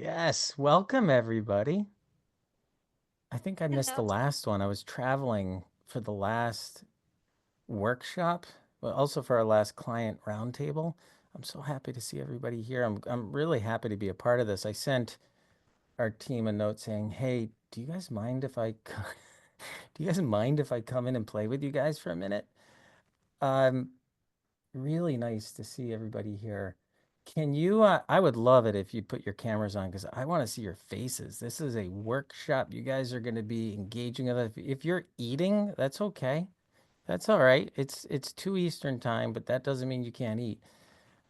Yes, welcome everybody. I think I missed Hello. the last one. I was traveling for the last workshop, but also for our last client roundtable. I'm so happy to see everybody here. I'm really happy to be a part of this. I sent our team a note saying, "Hey, do you guys mind if do you guys mind if I come in and play with you guys for a minute?" Um, Really nice to see everybody here. I would love it if you put your cameras on because I want to see your faces. This is a workshop. You guys are going to be engaging with it. If you're eating, that's okay. That's all right. It's 2 Eastern time, but that doesn't mean you can't eat.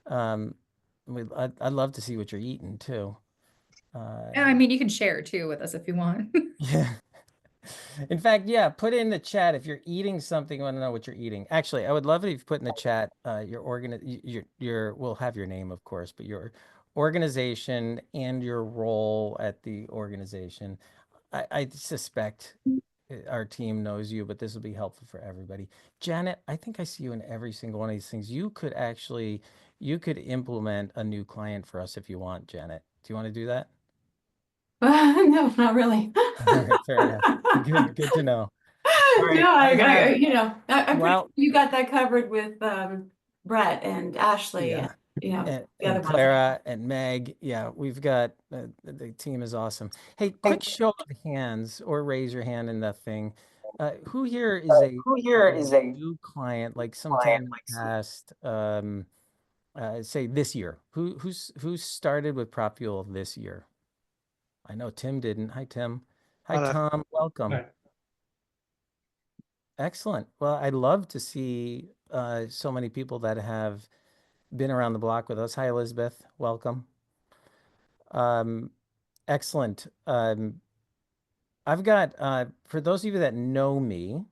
Um, I'd love to see what you're eating too. Yeah, I mean, you can share too with us if you want. Yeah. In fact, yeah, put in the chat if you're eating something. I want to know what you're eating. Actually, I would love it if you put in the chat we'll have your name, of course, but your organization and your role at the organization. I suspect our team knows you, but this will be helpful for everybody. Janet, I think I see you in every single one of these things. You could implement a new client for us if you want, Janet. Do you want to do that? No, not really. All right, fair enough. Good to know. All right, No, I have, I'm pretty sure well, you got that covered with Brett and Ashley and yeah. the And other ones. Clara and Meg. Yeah, we've got the team is awesome. Hey, quick show of hands or raise your hand in that thing. Who here is a new client, like sometime in the past, say this year? Who's started with PropFuel this year? I know Tim didn't. Hi, Tim. Hi, Uh, Tom. Welcome. right. Excellent. Well, I'd love to see so many people that have been around the block with us. Hi, Elizabeth. Welcome. Um, Excellent. I've got, for those of you that know me,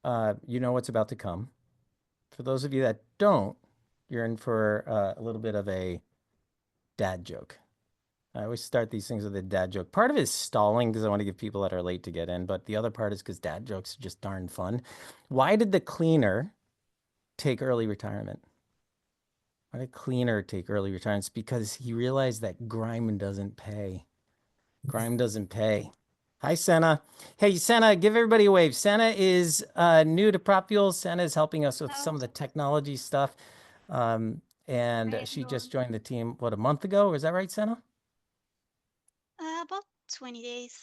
you know what's about to come. For those of you that don't, you're in for a little bit of a dad joke. I always start these things with a dad joke. Part of it is stalling because I want to give people that are late to get in, but the other part is because dad jokes are just darn fun. Why did the cleaner take early retirement? Why did cleaner take early retirement? It's because he realized that grime doesn't pay. Grime doesn't pay. Hi, Senna. Hey, Senna, give everybody a wave. Senna is new to PropFuel. Senna is helping us with Hello. some of the technology stuff. And Hi, she just everyone. joined the team, what, a month ago? Is that right, Senna? About 20 days.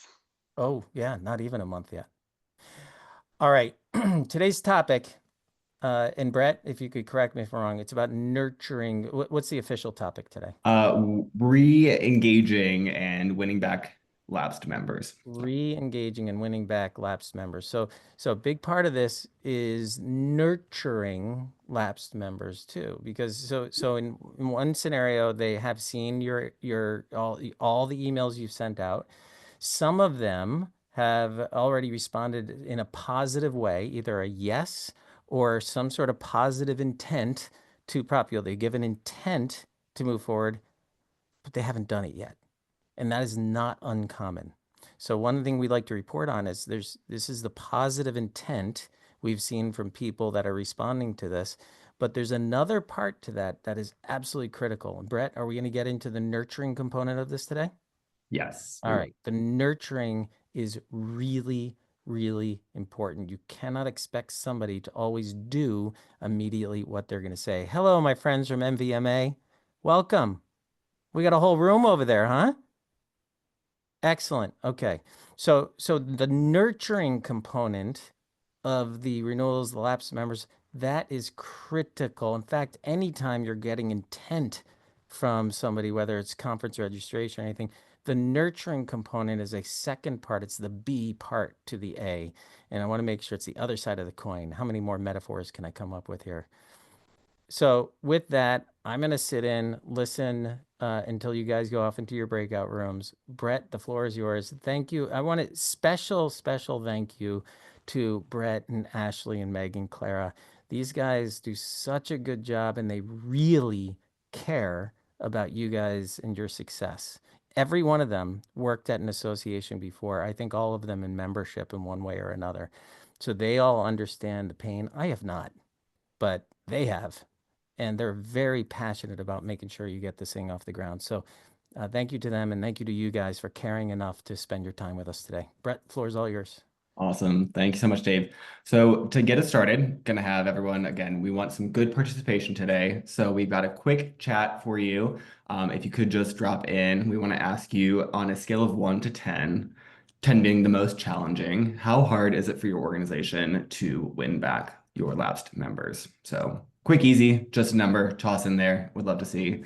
Oh, yeah, not even a month yet. All right. Today's topic, and Brett, if you could correct me if I'm wrong, it's about nurturing. What's the official topic today? Re-engaging and winning back lapsed members. Re-engaging and winning back lapsed members. So a big part of this is nurturing lapsed members too, because in one scenario they have seen your all the emails you've sent out. Some of them have already responded in a positive way, either a yes or some sort of positive intent to PropFuel. They give an intent to move forward, but they haven't done it yet. And that is not uncommon. So one thing we like to report on is this is the positive intent we've seen from people that are responding to this. But there's another part to that that is absolutely critical. And Brett, are we going to get into the nurturing component of this today? Yes. All right. The nurturing is really, really important. You cannot expect somebody to always do immediately what they're going to say. Hello, my friends from MVMA. Welcome. We got a whole room over there, huh? Excellent. Okay. So the nurturing component of the renewals, the lapsed members, that is critical. In fact, anytime you're getting intent from somebody, whether it's conference registration or anything, the nurturing component is a second part. It's the B part to the A. And I want to make sure it's the other side of the coin. How many more metaphors can I come up with here? So with that, I'm going to sit in, listen until you guys go off into your breakout rooms. Brett, the floor is yours. Thank you. I want a special thank you to Brett and Ashley and Meg and Clara. These guys do such a good job and they really care about you guys and your success. Every one of them worked at an association before. I think all of them in membership in one way or another. So they all understand the pain. I have not, but they have, and they're very passionate about making sure you get this thing off the ground. So Thank you to them, and thank you to you guys for caring enough to spend your time with us today. Brett, floor is all yours. Awesome. Thank you so much, Dave. So to get us started, gonna have everyone, again, we want some good participation today. So we've got a quick chat for you. If you could just drop in, we want to ask you on a scale of 1 to 10, 10 being the most challenging, how hard is it for your organization to win back your lapsed members? So quick, easy, just a number, toss in there. Would love to see.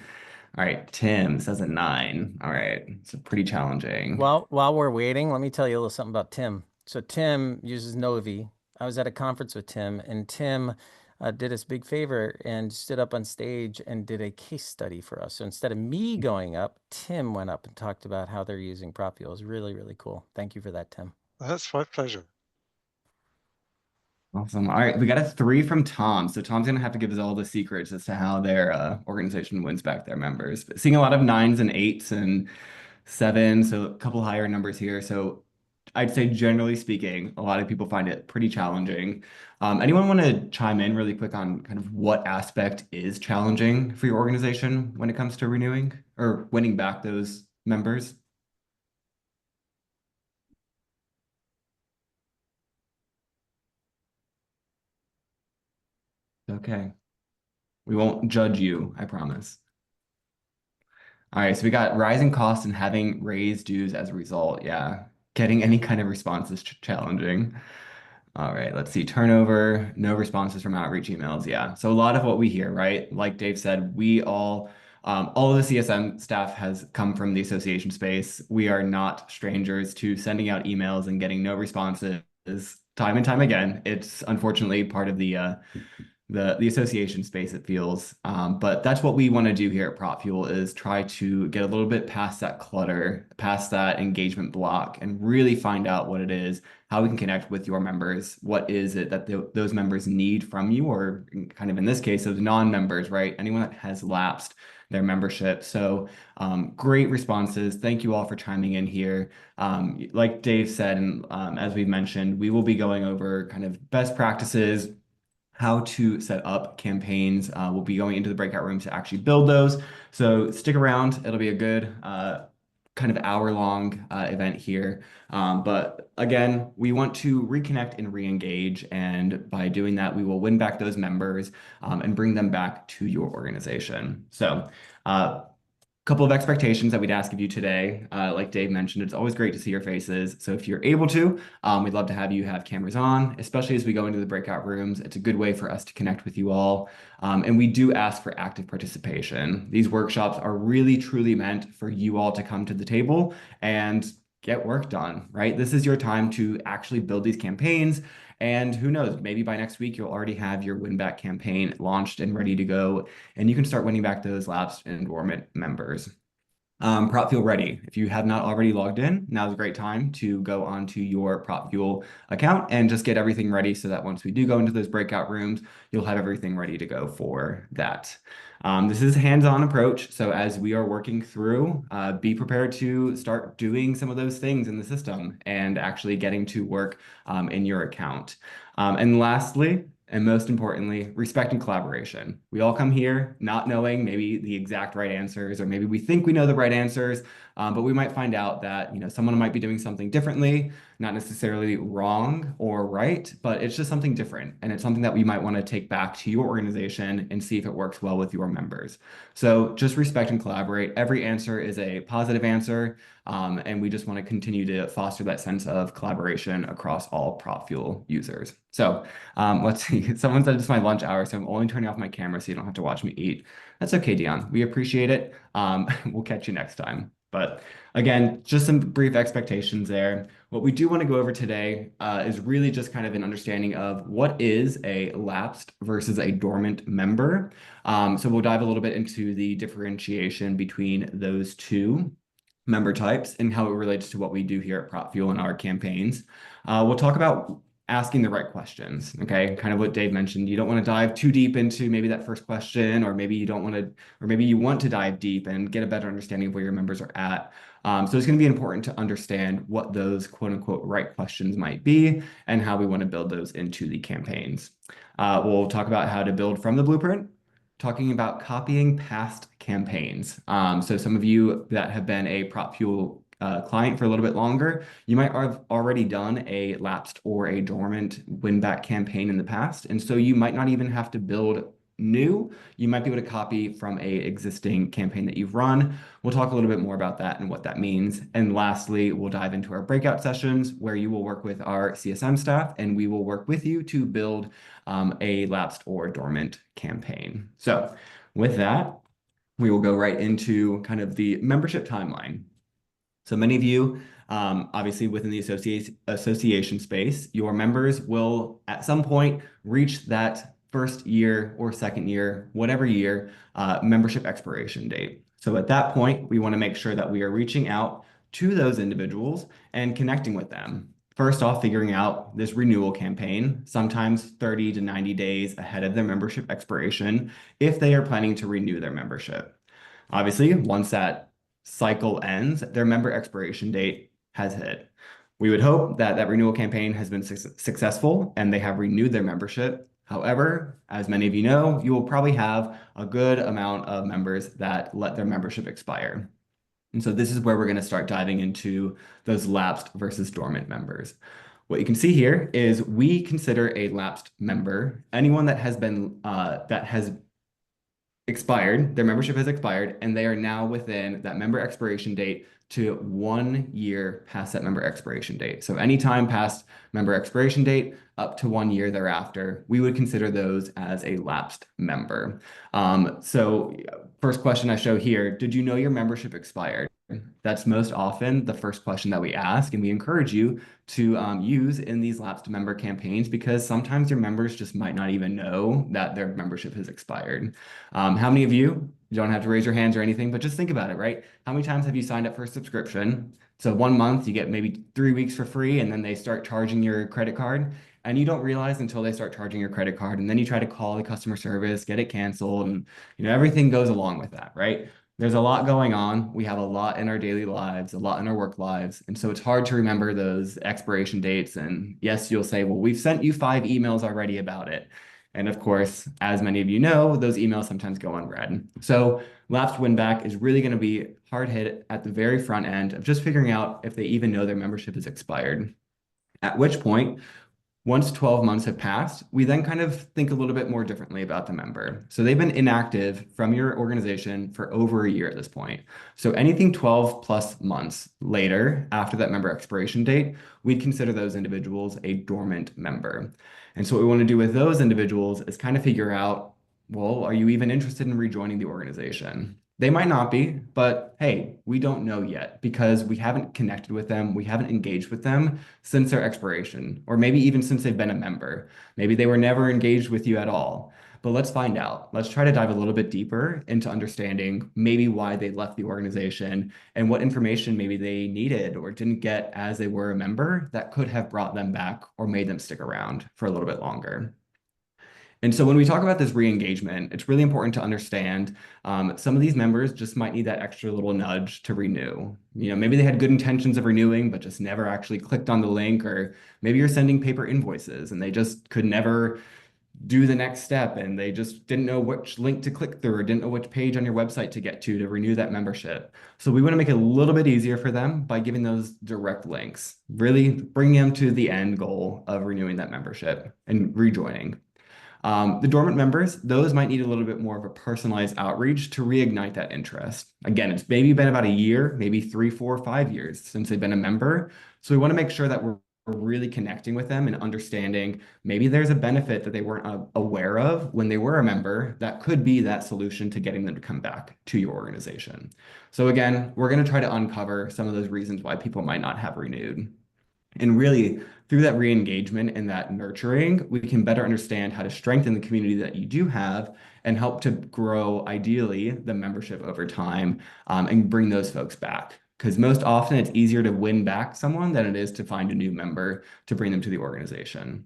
All right, Tim says a 9. All right, so pretty challenging. While we're waiting, let me tell you a little something about Tim. So Tim uses Novi. I was at a conference with Tim, and Tim did us a big favor and stood up on stage and did a case study for us. So instead of me going up, Tim went up and talked about how they're using PropFuel. It was really, really cool. Thank you for that, Tim. That's my pleasure. Awesome. All right, we got a 3 from Tom. So Tom's gonna have to give us all the secrets as to how their organization wins back their members. But seeing a lot of 9s and 8s and 7s, so a couple higher numbers here. So I'd say generally speaking, a lot of people find it pretty challenging. Anyone want to chime in really quick on kind of what aspect is challenging for your organization when it comes to renewing or winning back those members? Okay. We won't judge you, I promise. All right, so we got rising costs and having raised dues as a result. Yeah, getting any kind of response is challenging. All right, let's see. Turnover, no responses from outreach emails. Yeah, so a lot of what we hear, right? Like Dave said, all of the CSM staff has come from the association space. We are not strangers to sending out emails and getting no responses time and time again. It's unfortunately part of the association space, it feels. But that's what we want to do here at PropFuel is try to get a little bit past that clutter, past that engagement block, and really find out what it is, how we can connect with your members. What is it that those members need from you, or kind of in this case, those non-members, right? Anyone that has lapsed their membership. So great responses. Thank you all for chiming in here. Like Dave said, and as we've mentioned, we will be going over kind of best practices, how to set up campaigns. We'll be going into the breakout rooms to actually build those. So stick around. It'll be a good kind of hour-long event here. But again, we want to reconnect and re-engage. And by doing that, we will win back those members and bring them back to your organization. So couple of expectations that we'd ask of you today. Like Dave mentioned, it's always great to see your faces. So if you're able to, we'd love to have you have cameras on, especially as we go into the breakout rooms. It's a good way for us to connect with you all. And we do ask for active participation. These workshops are really, truly meant for you all to come to the table and get work done, right? This is your time to actually build these campaigns. And who knows, maybe by next week, you'll already have your win back campaign launched and ready to go. And you can start winning back those lapsed and dormant members. PropFuel ready. If you have not already logged in, now's a great time to go onto your PropFuel account and just get everything ready so that once we do go into those breakout rooms, you'll have everything ready to go for that. This is a hands-on approach. So as we are working through, be prepared to start doing some of those things in the system and actually getting to work in your account. And lastly, and most importantly, respect and collaboration. We all come here not knowing maybe the exact right answers, or maybe we think we know the right answers, but we might find out that someone might be doing something differently, not necessarily wrong or right, but it's just something different. And it's something that we might want to take back to your organization and see if it works well with your members. So just respect and collaborate. Every answer is a positive answer. And we just want to continue to foster that sense of collaboration across all PropFuel users. So let's see. Someone said it's my lunch hour, so I'm only turning off my camera so you don't have to watch me eat. That's okay, Dion. We appreciate it. We'll catch you next time. But again, just some brief expectations there. What we do want to go over today is really just kind of an understanding of what is a lapsed versus a dormant member. So we'll dive a little bit into the differentiation between those two member types and how it relates to what we do here at PropFuel in our campaigns. We'll talk about asking the right questions, okay? Kind of what Dave mentioned. You don't want to dive too deep into maybe that first question, or maybe you don't want to, or maybe you want to dive deep and get a better understanding of where your members are at. So it's going to be important to understand what those quote unquote right questions might be and how we want to build those into the campaigns. We'll talk about how to build from the blueprint, talking about copying past campaigns. So some of you that have been a PropFuel client for a little bit longer, you might have already done a lapsed or a dormant win back campaign in the past. And so you might not even have to build new. You might be able to copy from a existing campaign that you've run. We'll talk a little bit more about that and what that means. And lastly, we'll dive into our breakout sessions where you will work with our CSM staff and we will work with you to build a lapsed or dormant campaign. So with that, we will go right into kind of the membership timeline. So many of you, obviously within the association space, your members will at some point reach that first year or second year, whatever year, membership expiration date. So at that point, we want to make sure that we are reaching out to those individuals and connecting with them. First off, figuring out this renewal campaign, sometimes 30 to 90 days ahead of their membership expiration, if they are planning to renew their membership. Obviously, once that cycle ends, their member expiration date has hit. We would hope that that renewal campaign has been successful and they have renewed their membership. However, as many of you know, you will probably have a good amount of members that let their membership expire. And so this is where we're going to start diving into those lapsed versus dormant members. What you can see here is we consider a lapsed member anyone that has been that has expired, their membership has expired, and they are now within that member expiration date to 1 year past that member expiration date. So anytime past member expiration date up to 1 year thereafter, we would consider those as a lapsed member. So first question I show here, did you know your membership expired? That's most often the first question that we ask, and we encourage you to use in these lapsed member campaigns because sometimes your members just might not even know that their membership has expired. How many of you don't have to raise your hands or anything, but just think about it, right? How many times have you signed up for a subscription? So 1 month, you get maybe 3 weeks for free, and then they start charging your credit card. And you don't realize until they start charging your credit card, and then you try to call the customer service, get it canceled, and everything goes along with that, right? There's a lot going on. We have a lot in our daily lives, a lot in our work lives. And so it's hard to remember those expiration dates. And yes, you'll say, well, we've sent you 5 emails already about it. And of course, as many of you know, those emails sometimes go unread. So lapsed win back is really going to be hard hit at the very front end of just figuring out if they even know their membership is expired. At which point, once 12 months have passed, we then kind of think a little bit more differently about the member. So they've been inactive from your organization for over a year at this point. So anything 12 plus months later, after that member expiration date, we'd consider those individuals a dormant member. And so what we want to do with those individuals is kind of figure out, well, are you even interested in rejoining the organization? They might not be, but hey, we don't know yet because we haven't connected with them. We haven't engaged with them since their expiration, or maybe even since they've been a member. Maybe they were never engaged with you at all. But let's find out. Let's try to dive a little bit deeper into understanding maybe why they left the organization and what information maybe they needed or didn't get as they were a member that could have brought them back or made them stick around for a little bit longer. And so when we talk about this re-engagement, it's really important to understand some of these members just might need that extra little nudge to renew. Maybe they had good intentions of renewing, but just never actually clicked on the link, or maybe you're sending paper invoices and they just could never do the next step and they just didn't know which link to click through or didn't know which page on your website to get to renew that membership. So we want to make it a little bit easier for them by giving those direct links, really bringing them to the end goal of renewing that membership and rejoining. The dormant members, those might need a little bit more of a personalized outreach to reignite that interest. Again, it's maybe been about a year, maybe 3, 4, 5 years since they've been a member. So we want to make sure that we're really connecting with them and understanding maybe there's a benefit that they weren't aware of when they were a member that could be that solution to getting them to come back to your organization. So again, we're going to try to uncover some of those reasons why people might not have renewed. And really, through that re-engagement and that nurturing, we can better understand how to strengthen the community that you do have and help to grow, ideally, the membership over time and bring those folks back. Because most often it's easier to win back someone than it is to find a new member to bring them to the organization.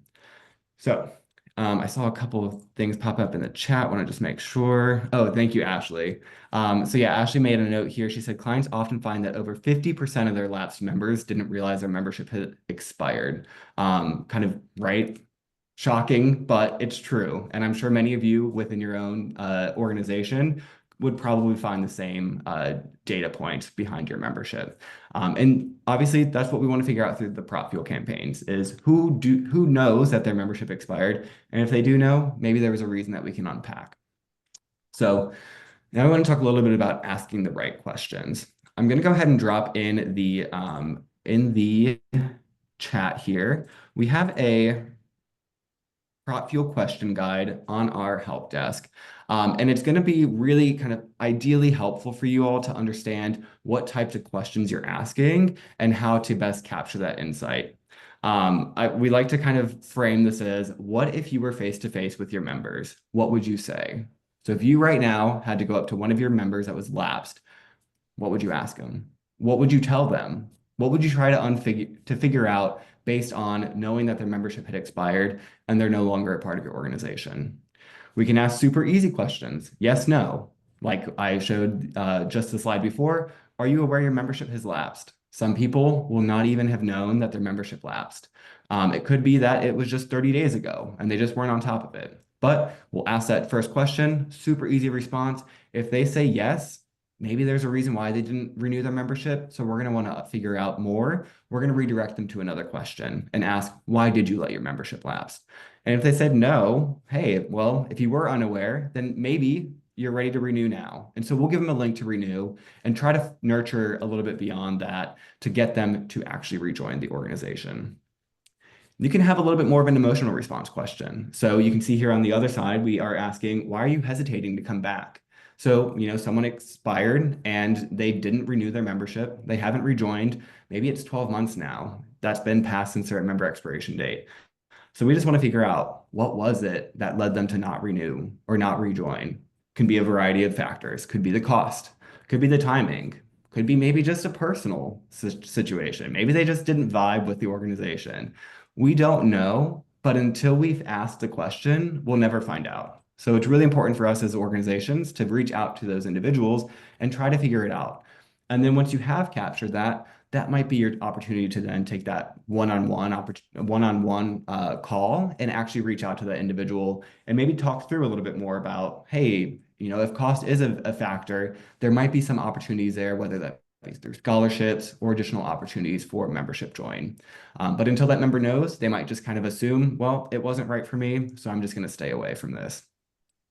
So I saw a couple of things pop up in the chat. Want to just make sure. Oh, thank you, Ashley. So yeah, Ashley made a note here. She said clients often find that over 50% of their lapsed members didn't realize their membership had expired. Kind of right. Shocking, but it's true. And I'm sure many of you within your own organization would probably find the same data point behind your membership. And obviously, that's what we want to figure out through the PropFuel campaigns is who knows that their membership expired, and if they do know, maybe there was a reason that we can unpack. So now I want to talk a little bit about asking the right questions. I'm going to go ahead and drop in the chat here. We have a PropFuel question guide on our help desk. And it's going to be really kind of ideally helpful for you all to understand what types of questions you're asking and how to best capture that insight. We like to kind of frame this as, what if you were face to face with your members? What would you say? So if you right now had to go up to one of your members that was lapsed, what would you ask them? What would you tell them? What would you try to figure out based on knowing that their membership had expired and they're no longer a part of your organization? We can ask super easy questions. Yes, no. Like I showed just the slide before, are you aware your membership has lapsed? Some people will not even have known that their membership lapsed. It could be that it was just 30 days ago and they just weren't on top of it. But we'll ask that first question, super easy response. If they say yes, maybe there's a reason why they didn't renew their membership. So we're going to want to figure out more. We're going to redirect them to another question and ask, why did you let your membership lapse? And if they said no, hey, well, if you were unaware, then maybe you're ready to renew now. And so we'll give them a link to renew and try to nurture a little bit beyond that to get them to actually rejoin the organization. You can have a little bit more of an emotional response question. So you can see here on the other side, we are asking, why are you hesitating to come back? So, someone expired and they didn't renew their membership. They haven't rejoined. Maybe it's 12 months now. That's been passed since their member expiration date. So we just want to figure out, what was it that led them to not renew or not rejoin? Can be a variety of factors. Could be the cost, could be the timing, could be maybe just a personal situation. Maybe they just didn't vibe with the organization. We don't know, but until we've asked the question, we'll never find out. So it's really important for us as organizations to reach out to those individuals and try to figure it out. And then once you have captured that, that might be your opportunity to then take that one-on-one call and actually reach out to that individual and maybe talk through a little bit more about, hey, if cost is a factor, there might be some opportunities there, whether that be through scholarships or additional opportunities for membership join. But until that member knows, they might just kind of assume, well, it wasn't right for me, so I'm just going to stay away from this.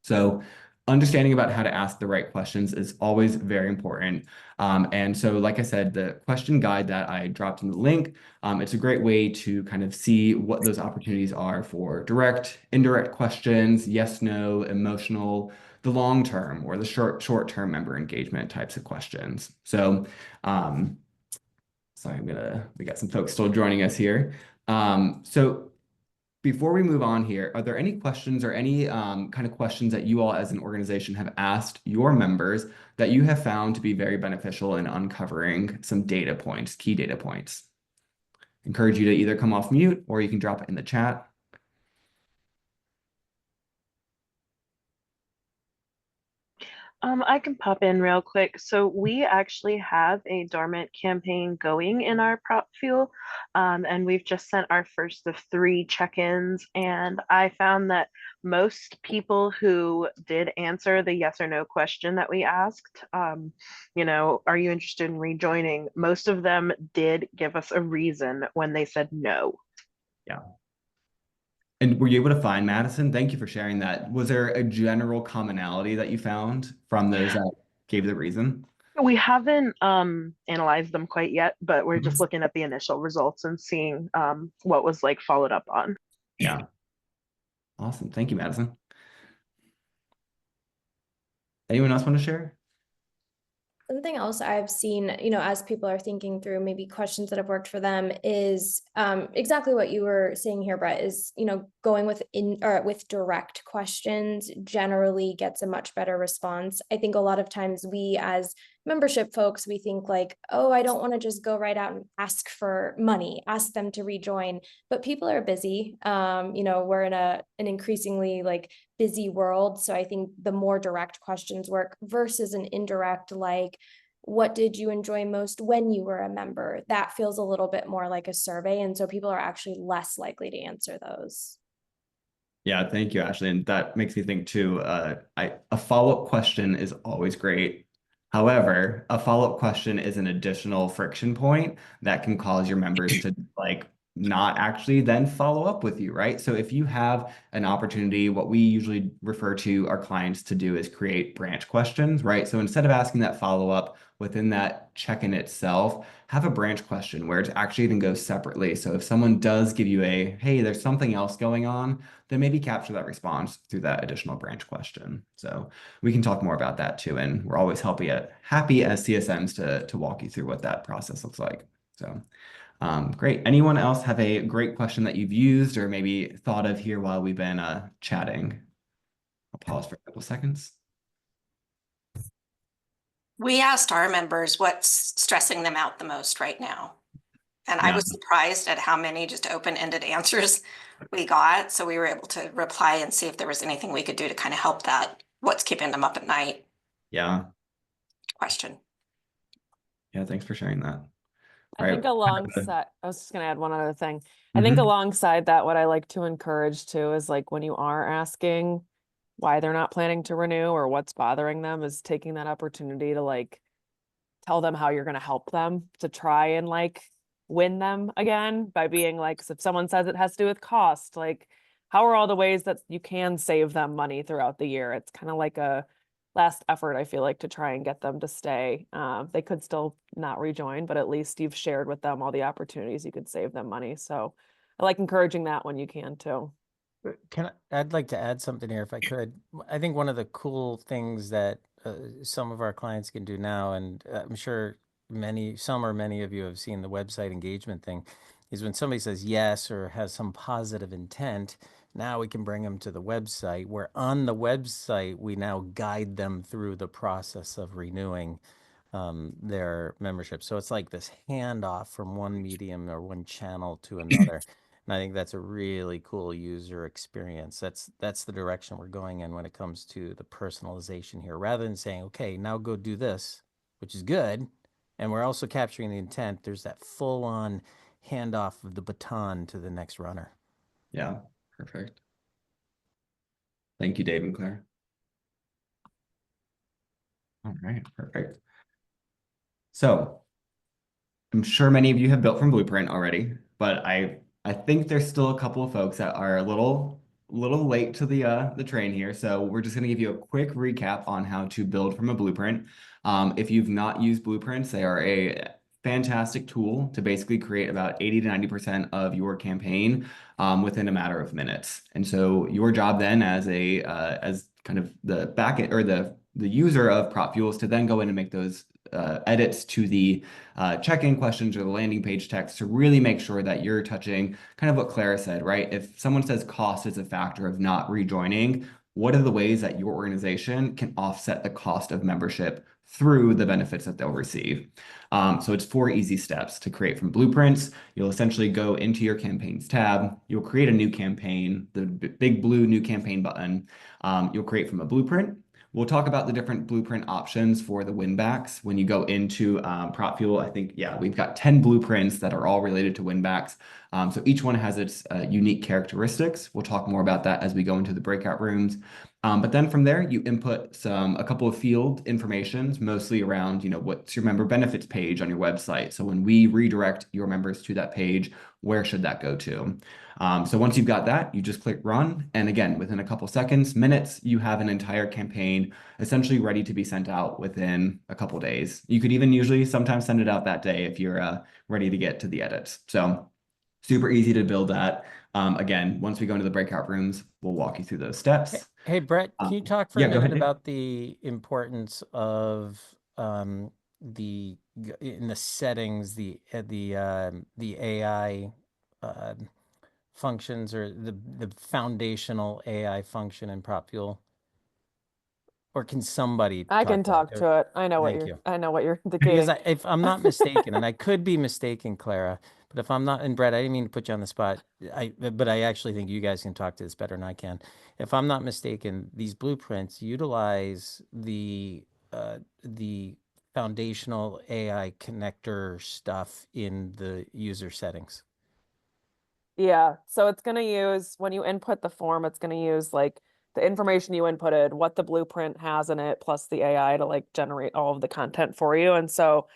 So understanding about how to ask the right questions is always very important. And so, like I said, the question guide that I dropped in the link, it's a great way to kind of see what those opportunities are for direct, indirect questions, yes, no, emotional, the long term or the short term member engagement types of questions. So, sorry, we got some folks still joining us here. So before we move on here, are there any questions or any kind of questions that you all as an organization have asked your members that you have found to be very beneficial in uncovering some data points, key data points? Encourage you to either come off mute or you can drop it in the chat. I can pop in real quick. So we actually have a dormant campaign going in our PropFuel, and we've just sent our first of 3 check-ins. And I found that most people who did answer the yes or no question that we asked, are you interested in rejoining? Most of them did give us a reason when they said no. Yeah. And were you able to find, Madison? Thank you for sharing that. Was there a general commonality that you found from those that gave the reason? We haven't analyzed them quite yet, but we're just looking at the initial results and seeing what was like followed up on. Yeah. Awesome. Thank you, Madison. Anyone else want to share? Something else I've seen, as people are thinking through maybe questions that have worked for them is exactly what you were saying here, Brett, is, going with direct questions generally gets a much better response. I think a lot of times we as membership folks, we think like, oh, I don't want to just go right out and ask for money, ask them to rejoin, but people are busy. We're in an increasingly like busy world. So I think the more direct questions work versus an indirect, like, what did you enjoy most when you were a member? That feels a little bit more like a survey. And so people are actually less likely to answer those. Yeah, thank you, Ashley. And that makes me think too, a follow-up question is always great. However, a follow-up question is an additional friction point that can cause your members to like not actually then follow up with you, right? So if you have an opportunity, what we usually refer to our clients to do is create branch questions, right? So instead of asking that follow-up within that check-in itself, have a branch question where it actually even goes separately. So if someone does give you a, hey, there's something else going on, then maybe capture that response through that additional branch question. So we can talk more about that too. And we're always happy as CSMs to walk you through what that process looks like. So great. Anyone else have a great question that you've used or maybe thought of here while we've been chatting? I'll pause for a couple seconds. We asked our members what's stressing them out the most right now. And I Yeah. was surprised at how many just open-ended answers we got. So we were able to reply and see if there was anything we could do to kind of help that what's keeping them up at night Yeah. question. Yeah. Thanks for sharing that. I All think right. alongside, I was just gonna add one other thing. I think alongside that, what I like to encourage too is like when you are asking why they're not planning to renew or what's bothering them, is taking that opportunity to like tell them how you're gonna help them to try and like win them again by being like, 'cause if someone says it has to do with cost, like how are all the ways that you can save them money throughout the year? It's kind of like a last effort, I feel like, to try and get them to stay. They could still not rejoin, but at least you've shared with them all the opportunities you could save them money. So I like encouraging that when you can too. I'd like to add something here if I could. I think one of the cool things that some of our clients can do now, and I'm sure some or many of you have seen the website engagement thing, is when somebody says yes or has some positive intent, now we can bring them to the website, where on the website, we now guide them through the process of renewing their membership. So it's like this handoff from one medium or one channel to another. And I think that's a really cool user experience. That's the direction we're going in when it comes to the personalization here. Rather than saying, okay, now go do this, which is good, and we're also capturing the intent, there's that full-on handoff of the baton to the next runner. Yeah. Perfect. Thank you, Dave and Claire. All right. Perfect. So I'm sure many of you have built from Blueprint already, but I think there's still a couple of folks that are a little late to the train here. So we're just going to give you a quick recap on how to build from a blueprint. If you've not used blueprints, they are a fantastic tool to basically create about 80 to 90% of your campaign within a matter of minutes. And so your job then as kind of the back end or the user of PropFuel is to then go in and make those edits to the check-in questions or the landing page text to really make sure that you're touching kind of what Clara said, right? If someone says cost is a factor of not rejoining, what are the ways that your organization can offset the cost of membership through the benefits that they'll receive? So it's 4 easy steps to create from blueprints. You'll essentially go into your campaigns tab. You'll create a new campaign, the big blue new campaign button. You'll create from a blueprint. We'll talk about the different blueprint options for the winbacks. When you go into PropFuel, I think, yeah, we've got 10 blueprints that are all related to winbacks. So each one has its unique characteristics. We'll talk more about that as we go into the breakout rooms. But then from there, you input a couple of field informations, mostly around, what's your member benefits page on your website. So when we redirect your members to that page, where should that go to? So once you've got that, you just click run. And again, within a couple seconds, minutes, you have an entire campaign essentially ready to be sent out within a couple days. You could even usually sometimes send it out that day if you're ready to get to the edits. So super easy to build that. Again, once we go into the breakout rooms, we'll walk you through those steps. Hey, Brett, can you talk for yeah, a go minute ahead, Dave. about the importance of in the settings, the AI functions or the foundational AI function in PropFuel? Or can somebody I talk can to that? talk to it. Thank you. I know what you're Because indicating. if I'm not mistaken, and I could be mistaken, Clara, but if I'm not, and Brett, I didn't mean to put you on the spot. But I actually think you guys can talk to this better than I can. If I'm not mistaken, these blueprints utilize the foundational AI connector stuff in the user settings. Yeah, so it's going to use, when you input the form, it's going to use like the information you inputted, what the blueprint has in it, plus the AI to like generate all of the content for you. And so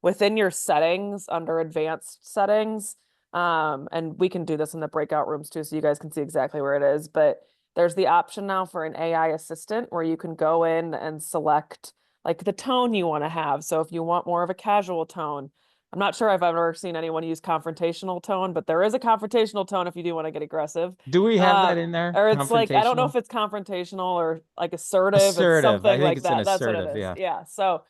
within your settings under advanced settings, and we can do this in the breakout rooms too, so you guys can see exactly where it is, but there's the option now for an AI assistant where you can go in and select like the tone you want to have. So if you want more of a casual tone, I'm not sure I've ever seen anyone use confrontational tone, but there is a confrontational tone if you do want to get aggressive. Do we have that in there? Or it's like, I don't know Confrontational? if it's confrontational or like assertive. It's Assertive. I something think like it's an that. That's what it assertive, is. yeah. Yeah. So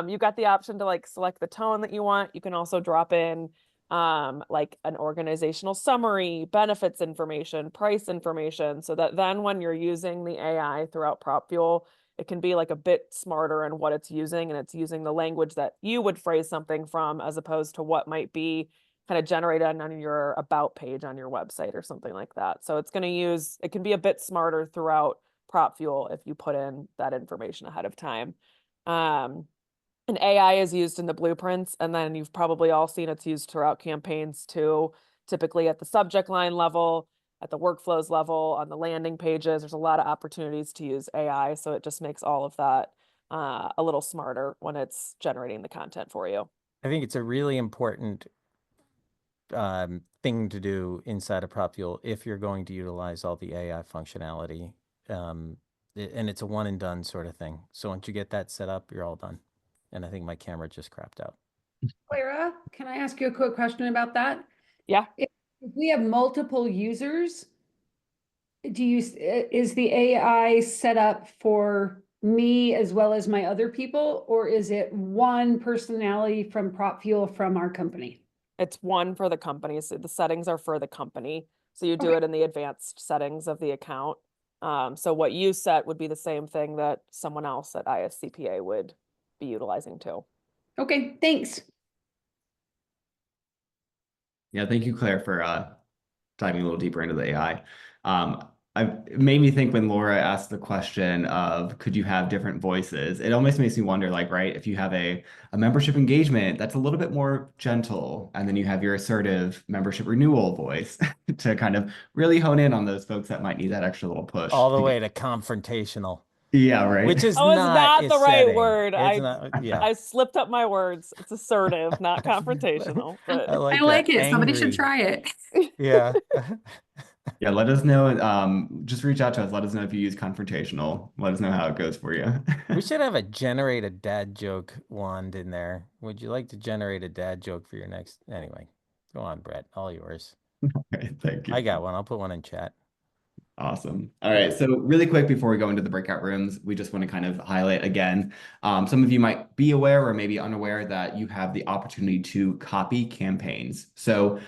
you got the option to like select the tone that you want. You can also drop in like an organizational summary, benefits information, price information, so that then when you're using the AI throughout PropFuel, it can be like a bit smarter in what it's using, and it's using the language that you would phrase something from as opposed to what might be kind of generated on your about page on your website or something like that. So it's going to use, it can be a bit smarter throughout PropFuel if you put in that information ahead of time. And AI is used in the blueprints, and then you've probably all seen it's used throughout campaigns too, typically at the subject line level, at the workflows level, on the landing pages. There's a lot of opportunities to use AI, so it just makes all of that a little smarter when it's generating the content for you. I think it's a really important thing to do inside of PropFuel if you're going to utilize all the AI functionality. And it's a one and done sort of thing. So once you get that set up, you're all done. And I think my camera just crapped out. Clara, can I ask you a quick question about that? Yeah. If we have multiple users, is the AI set up for me as well as my other people, or is it one personality from PropFuel from our company? It's one for the company. So the settings are for the company. So you do Okay. it in the advanced settings of the account. So what you set would be the same thing that someone else at ISCPA would be utilizing too. Okay, thanks. Yeah, thank you, Claire, for diving a little deeper into the AI. It made me think when Laura asked the question of could you have different voices? It almost makes me wonder, like, right, if you have a membership engagement, that's a little bit more gentle, and then you have your assertive membership renewal voice to kind of really hone in on those folks that might need that extra little push. All the to way get- to confrontational, Yeah, right. which is Oh, it's not not a the right setting. word. It's not, yeah. I slipped up my words. It's assertive, not confrontational. I But like I like that. it. Somebody should Angry. try it. Yeah. Yeah, let us know. Just reach out to us. Let us know if you use confrontational. Let us know how it goes for you. We should have a generate a dad joke wand in there. Would you like to generate a dad joke for your next? Anyway, go on, Brett. All yours. Okay, thank you. I got one. I'll put one in chat. Awesome. All right. So really quick before we go into the breakout rooms, we just want to kind of highlight again, some of you might be aware or maybe unaware that you have the opportunity to copy campaigns. So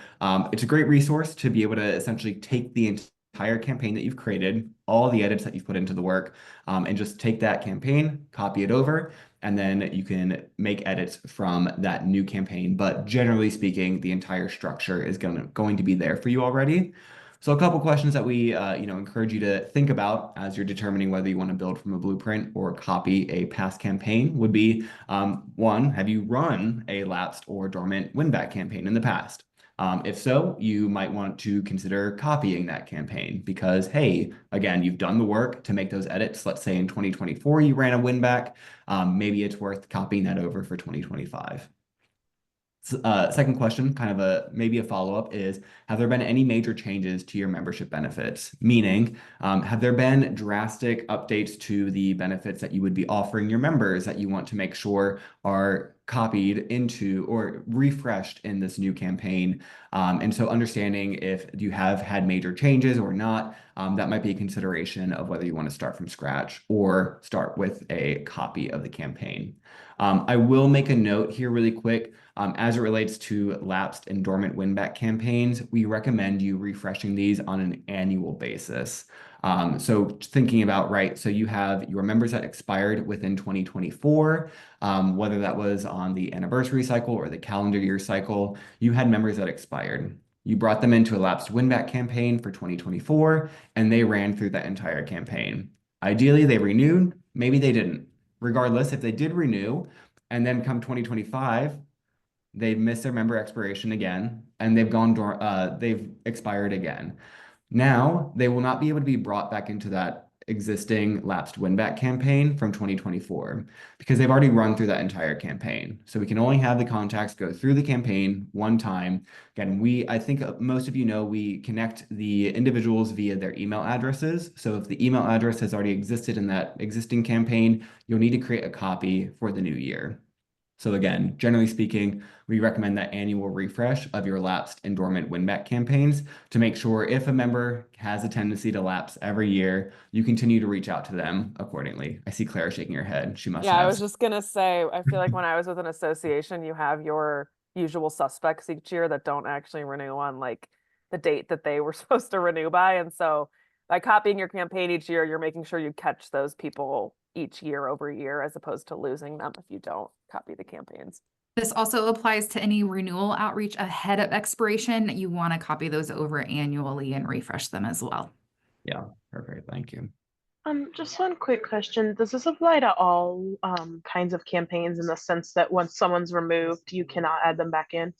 it's a great resource to be able to essentially take the entire campaign that you've created, all the edits that you've put into the work, and just take that campaign, copy it over, and then you can make edits from that new campaign. But generally speaking, the entire structure is going to be there for you already. So a couple questions that we encourage you to think about as you're determining whether you want to build from a blueprint or copy a past campaign would be, one, have you run a lapsed or dormant win-back campaign in the past? If so, you might want to consider copying that campaign because, hey, again, you've done the work to make those edits. Let's say in 2024 you ran a win-back. Maybe it's worth copying that over for 2025. Second question, kind of maybe a follow-up is, have there been any major changes to your membership benefits? Meaning, have there been drastic updates to the benefits that you would be offering your members that you want to make sure are copied into or refreshed in this new campaign? And so understanding if you have had major changes or not, that might be a consideration of whether you want to start from scratch or start with a copy of the campaign. I will make a note here really quick. As it relates to lapsed and dormant win-back campaigns, we recommend you refreshing these on an annual basis. So thinking about, right, so you have your members that expired within 2024, whether that was on the anniversary cycle or the calendar year cycle, you had members that expired. You brought them into a lapsed win-back campaign for 2024, and they ran through that entire campaign. Ideally, they renewed, maybe they didn't. Regardless, if they did renew, and then come 2025, they've missed their member expiration again, and they've expired again. Now, they will not be able to be brought back into that existing lapsed win-back campaign from 2024 because they've already run through that entire campaign. So we can only have the contacts go through the campaign one time. Again, I think most of you know, we connect the individuals via their email addresses. So if the email address has already existed in that existing campaign, you'll need to create a copy for the new year. So again, generally speaking, we recommend that annual refresh of your lapsed and dormant win-back campaigns to make sure if a member has a tendency to lapse every year, you continue to reach out to them accordingly. I see Claire shaking her head. She must Yeah, I have. was just gonna say, I feel like when I was with an association, you have your usual suspects each year that don't actually renew on like the date that they were supposed to renew by. And so by copying your campaign each year, you're making sure you catch those people each year over year as opposed to losing them if you don't copy the campaigns. This also applies to any renewal outreach ahead of expiration. You want to copy those over annually and refresh them as well. Yeah, perfect. Thank you. Just one quick question. Does this apply to all kinds of campaigns in the sense that once someone's removed, you cannot add them back in?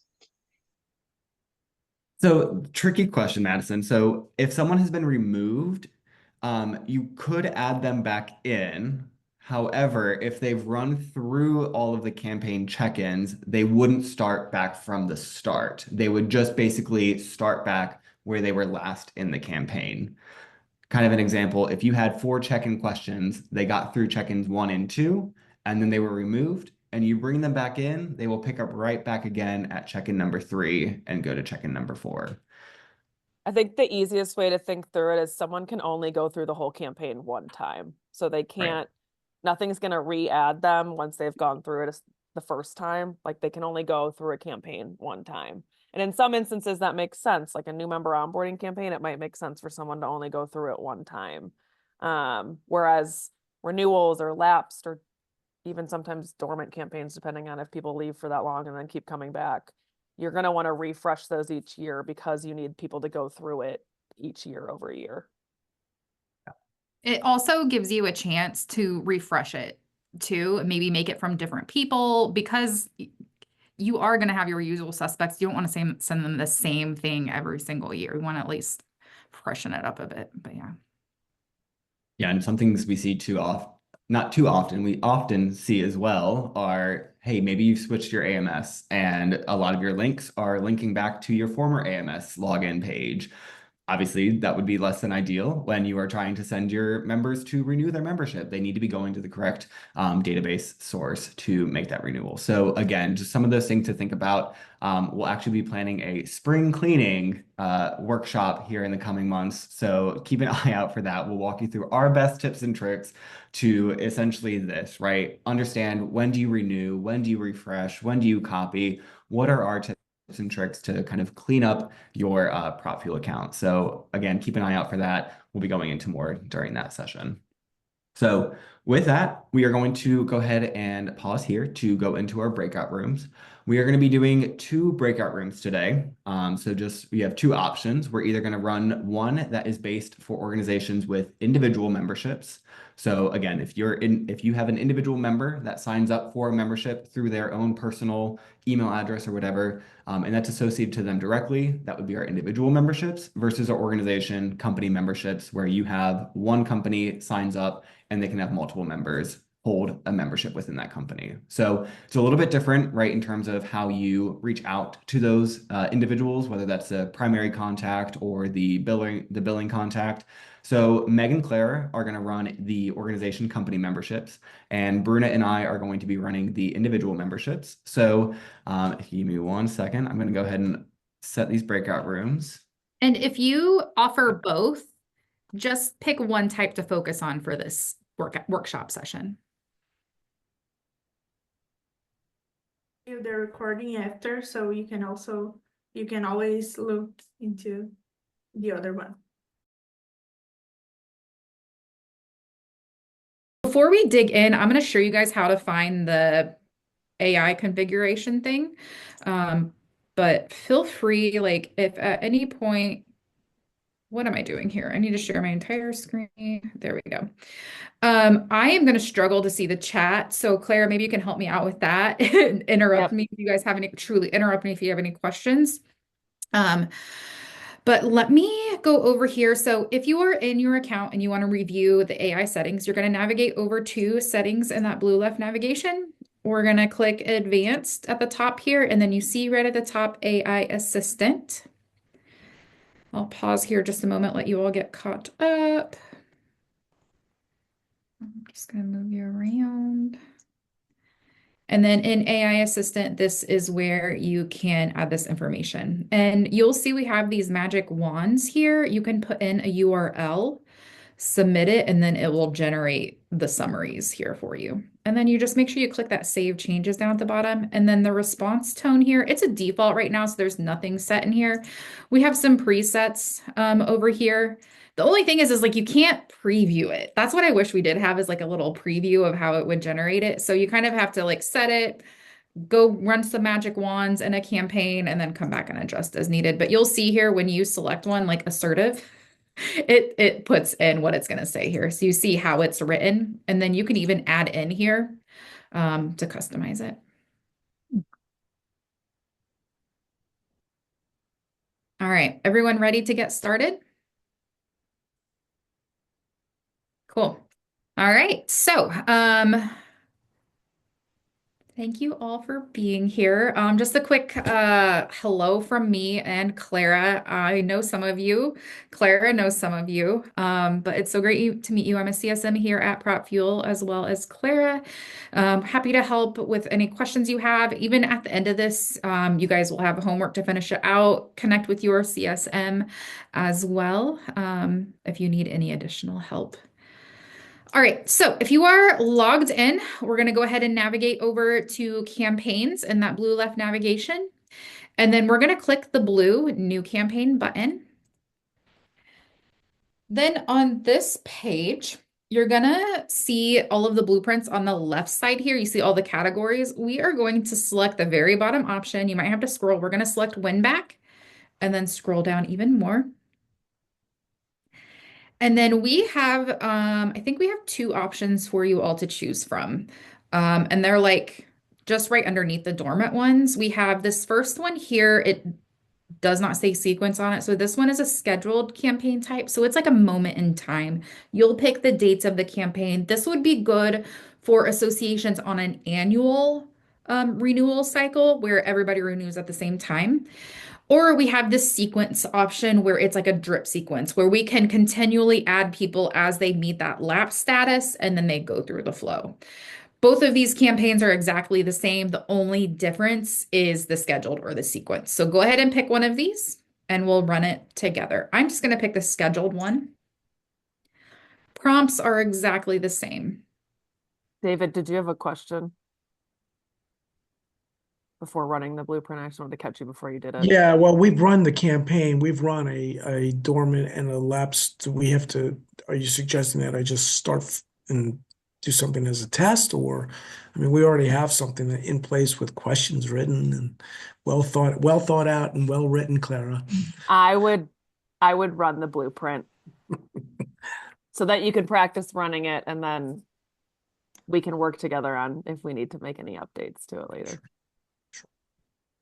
So tricky question, Madison. So if someone has been removed, you could add them back in. However, if they've run through all of the campaign check-ins, they wouldn't start back from the start. They would just basically start back where they were last in the campaign. Kind of an example, if you had 4 check-in questions, they got through check-ins 1 and 2, and then they were removed, and you bring them back in, they will pick up right back again at check-in number 3 and go to check-in number 4. I think the easiest way to think through it is someone can only go through the whole campaign one time. So they can't, nothing's going to re-add them once they've gone through it the first time. Like they can only go through a campaign one time. And in some instances that makes sense. Like a new member onboarding campaign, it might make sense for someone to only go through it one time. Whereas renewals or lapsed or even sometimes dormant campaigns, depending on if people leave for that long and then keep coming back, you're going to want to refresh those each year because you need people to go through it each year over year. It also gives you a chance to refresh it too, maybe make it from different people because you are going to have your usual suspects. You don't want to send them the same thing every single year. You want to at least freshen it up a bit, but yeah. Yeah, and some things we see too often, not too often, we often see as well are, hey, maybe you've switched your AMS and a lot of your links are linking back to your former AMS login page. Obviously, that would be less than ideal when you are trying to send your members to renew their membership. They need to be going to the correct database source to make that renewal. So again, just some of those things to think about. We'll actually be planning a spring cleaning workshop here in the coming months. So keep an eye out for that. We'll walk you through our best tips and tricks to essentially this, right? Understand when do you renew, when do you refresh, when do you copy, what are our tips and tricks to kind of clean up your PropFuel account. So again, keep an eye out for that. We'll be going into more during that session. So with that, we are going to go ahead and pause here to go into our breakout rooms. We are going to be doing 2 breakout rooms today. We have 2 options. We're either going to run one that is based for organizations with individual memberships. So again, if you have an individual member that signs up for a membership through their own personal email address or whatever, and that's associated to them directly, that would be our individual memberships versus our organization company memberships, where you have one company signs up and they can have multiple members hold a membership within that company. So it's a little bit different, right, in terms of how you reach out to those individuals, whether that's a primary contact or the billing contact. So Meg and Claire are going to run the organization company memberships, and Bruna and I are going to be running the individual memberships. So if you give me 1 second, I'm going to go ahead and set these breakout rooms. And if you offer both, just pick one type to focus on for this workshop session. The recording after, so you can always look into the other one. Before we dig in, I'm going to show you guys how to find the AI configuration thing. But feel free, like if at any point what am I doing here? I need to share my entire screen. There we go. I am going to struggle to see the chat. So Claire, maybe you can help me out with that. Interrupt Yep. me if you guys have any, truly interrupt me if you have any questions. But let me go over here. So if you are in your account and you want to review the AI settings, you're going to navigate over to settings in that blue left navigation. We're going to click advanced at the top here, and then you see right at the top AI assistant. I'll pause here just a moment, let you all get caught up. I'm just going to move you around. And then in AI Assistant, this is where you can add this information. And you'll see we have these magic wands here. You can put in a URL, submit it, and then it will generate the summaries here for you. And then you just make sure you click that Save Changes down at the bottom. And then the response tone here, it's a default right now, so there's nothing set in here. We have some presets over here. The only thing is like you can't preview it. That's what I wish we did have, is like a little preview of how it would generate it. So you kind of have to like set it, go run some magic wands in a campaign, and then come back and adjust as needed. But you'll see here when you select one like assertive, it puts in what it's going to say here. So you see how it's written, and then you can even add in here to customize it. All right, everyone ready to get started? Cool. All right. So, thank you all for being here. Just a quick hello from me and Clara. I know some of you. Clara knows some of you. But it's so great to meet you. I'm a CSM here at PropFuel, as well as Clara. Happy to help with any questions you have. Even at the end of this, you guys will have homework to finish it out. Connect with your CSM as well, if you need any additional help. All right, so if you are logged in, we're going to go ahead and navigate over to campaigns in that blue left navigation. And then we're going to click the blue New Campaign button. Then on this page, you're going to see all of the blueprints on the left side here. You see all the categories. We are going to select the very bottom option. You might have to scroll. We're going to select Win Back and then scroll down even more. And then we have, I think we have two options for you all to choose from. And they're like just right underneath the dormant ones. We have this first one here. It does not say sequence on it. So this one is a scheduled campaign type. So it's like a moment in time. You'll pick the dates of the campaign. This would be good for associations on an annual renewal cycle where everybody renews at the same time. Or we have this sequence option where it's like a drip sequence where we can continually add people as they meet that lapse status and then they go through the flow. Both of these campaigns are exactly the same. The only difference is the scheduled or the sequence. So go ahead and pick one of these and we'll run it together. I'm just going to pick the scheduled one. Prompts are exactly the same. David, did you have a question before running the blueprint? I just wanted to catch you before you did it. Yeah, well, we've run the campaign. We've run a dormant and a lapsed. We have to, are you suggesting that I just start and do something as a test? Or, I mean, we already have something in place with questions written and well thought out and well written, Clara. I would run the blueprint so that you can practice running it, and then we can work together on if we need to make any updates to it later.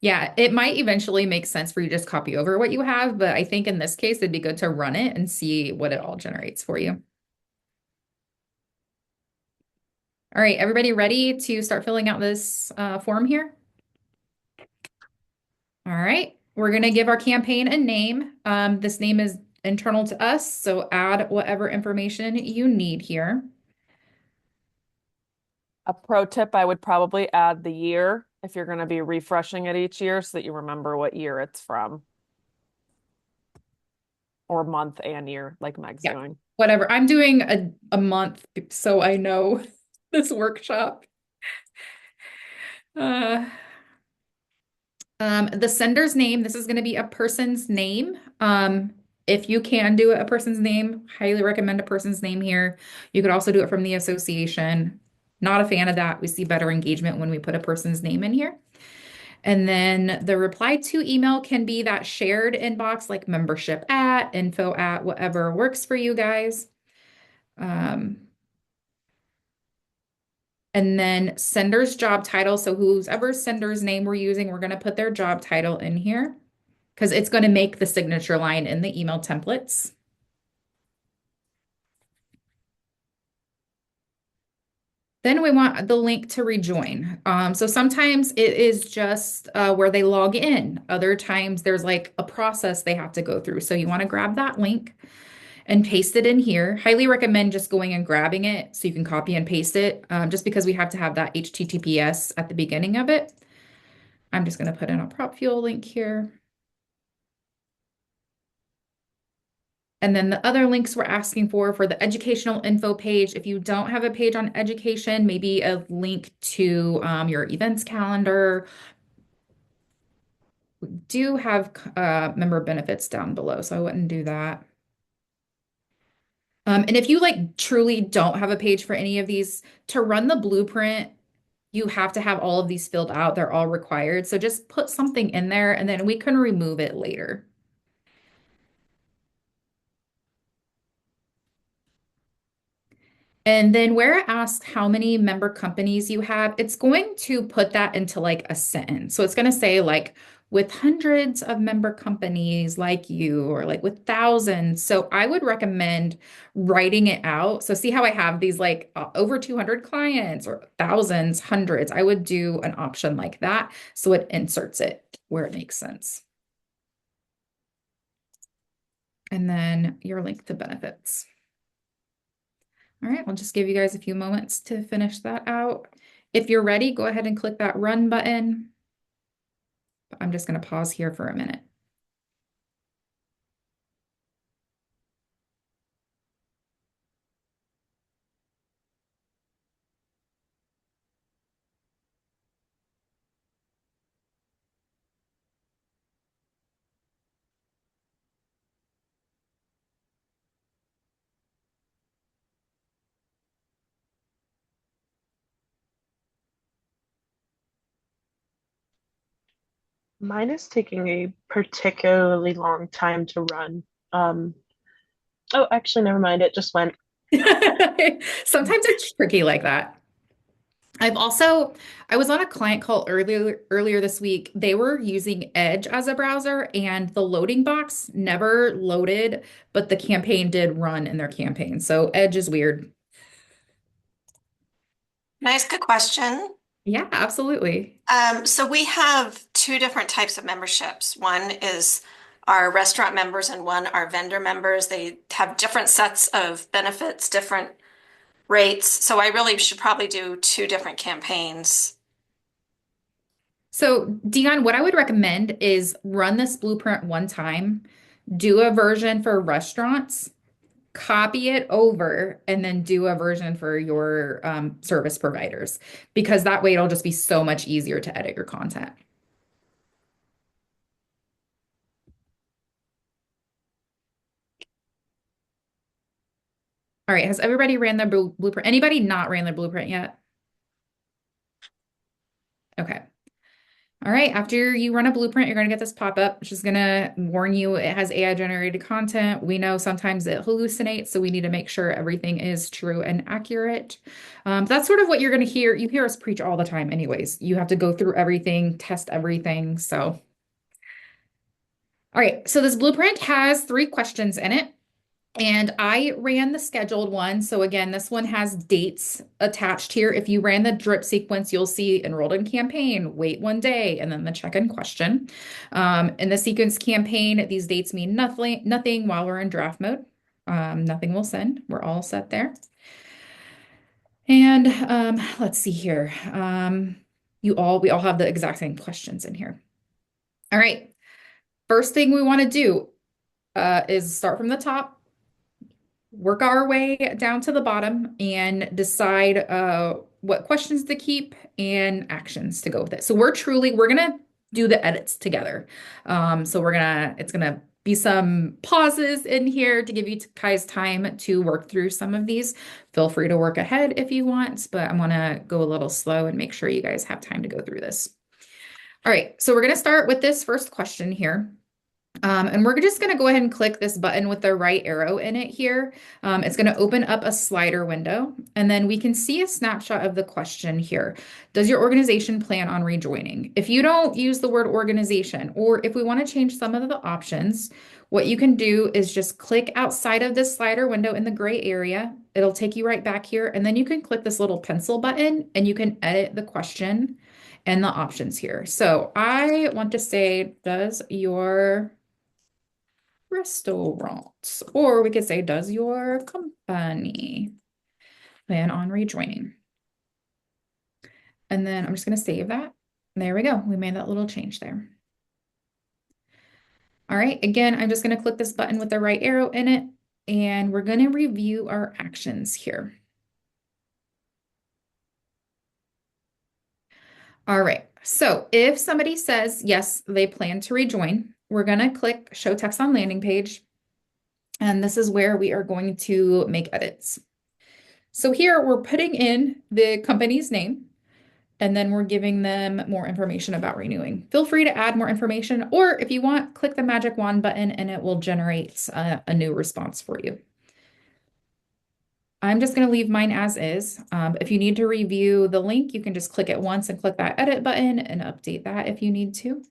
Yeah, it might eventually make sense for you to just copy over what you have, but I think in this case, it'd be good to run it and see what it all generates for you. All right, everybody ready to start filling out this form here? All right, we're going to give our campaign a name. This name is internal to us, so add whatever information you need here. A pro tip, I would probably add the year if you're going to be refreshing it each year so that you remember what year it's from. Or month and year, like Meg's doing. Whatever. I'm doing a month, so I know this workshop. The sender's name, this is going to be a person's name. If you can do a person's name, highly recommend a person's name here. You could also do it from the association. Not a fan of that. We see better engagement when we put a person's name in here. And then the reply to email can be that shared inbox, like membership at, info at, whatever works for you guys. And then sender's job title. So whoever sender's name we're using, we're going to put their job title in here because it's going to make the signature line in the email templates. Then we want the link to rejoin. So sometimes it is just where they log in. Other times there's like a process they have to go through. So you want to grab that link and paste it in here. Highly recommend just going and grabbing it so you can copy and paste it, just because we have to have that HTTPS at the beginning of it. I'm just going to put in a PropFuel link here. And then the other links we're asking for the educational info page. If you don't have a page on education, maybe a link to your events calendar. We do have member benefits down below, so I wouldn't do that. And if you like truly don't have a page for any of these, to run the blueprint, you have to have all of these filled out. They're all required. So just put something in there and then we can remove it later. And then where it asks how many member companies you have, it's going to put that into like a sentence. So it's going to say like with hundreds of member companies like you, or like with thousands. So I would recommend writing it out. So see how I have these like over 200 clients or thousands, hundreds. I would do an option like that. So it inserts it where it makes sense. And then your link to benefits. All right, I'll just give you guys a few moments to finish that out. If you're ready, go ahead and click that run button. I'm just going to pause here for a minute. Mine is taking a particularly long time to run. Oh, actually, never mind. It just went. Sometimes it's tricky like that. I was on a client call earlier this week. They were using Edge as a browser and the loading box never loaded, but the campaign did run in their campaign. So Edge is weird. Nice, good question. Yeah, absolutely. So we have two different types of memberships. One is our restaurant members and one are vendor members. They have different sets of benefits, different rates. So I really should probably do two different campaigns. So, Dion, what I would recommend is run this blueprint one time, do a version for restaurants, copy it over, and then do a version for your service providers, because that way it'll just be so much easier to edit your content. All right, has everybody ran their blueprint? Anybody not ran their blueprint yet? Okay. All right, after you run a blueprint, you're going to get this pop-up, which is going to warn you it has AI generated content. We know sometimes it hallucinates, so we need to make sure everything is true and accurate. That's sort of what you're going to hear. You hear us preach all the time anyways. You have to go through everything, test everything. So, all right, so this blueprint has 3 questions in it. And I ran the scheduled one. So again, this one has dates attached here. If you ran the drip sequence, you'll see enrolled in campaign, wait 1 day, and then the check-in question. In the sequence campaign, these dates mean nothing while we're in draft mode. Nothing will send. We're all set there. And let's see here. We all have the exact same questions in here. All right. First thing we want to do is start from the top, work our way down to the bottom, and decide what questions to keep and actions to go with it. So we're gonna do the edits together. So it's gonna be some pauses in here to give you guys time to work through some of these. Feel free to work ahead if you want, but I'm gonna go a little slow and make sure you guys have time to go through this. All right, so we're going to start with this first question here. And we're just going to go ahead and click this button with the right arrow in it here. It's going to open up a slider window, and then we can see a snapshot of the question here. Does your organization plan on rejoining? If you don't use the word organization, or if we want to change some of the options, what you can do is just click outside of this slider window in the gray area. It'll take you right back here, and then you can click this little pencil button and you can edit the question and the options here. So I want to say, does your restaurants, or we could say, does your company plan on rejoining? And then I'm just going to save that. There we go. We made that little change there. All right. Again, I'm just going to click this button with the right arrow in it, and we're going to review our actions here. All right. So if somebody says, yes, they plan to rejoin, we're going to click Show Text on Landing Page. And this is where we are going to make edits. So here we're putting in the company's name, and then we're giving them more information about renewing. Feel free to add more information, or if you want, click the magic wand button and it will generate a new response for you. I'm just going to leave mine as is. If you need to review the link, you can just click it once and click that edit button and update that if you need to.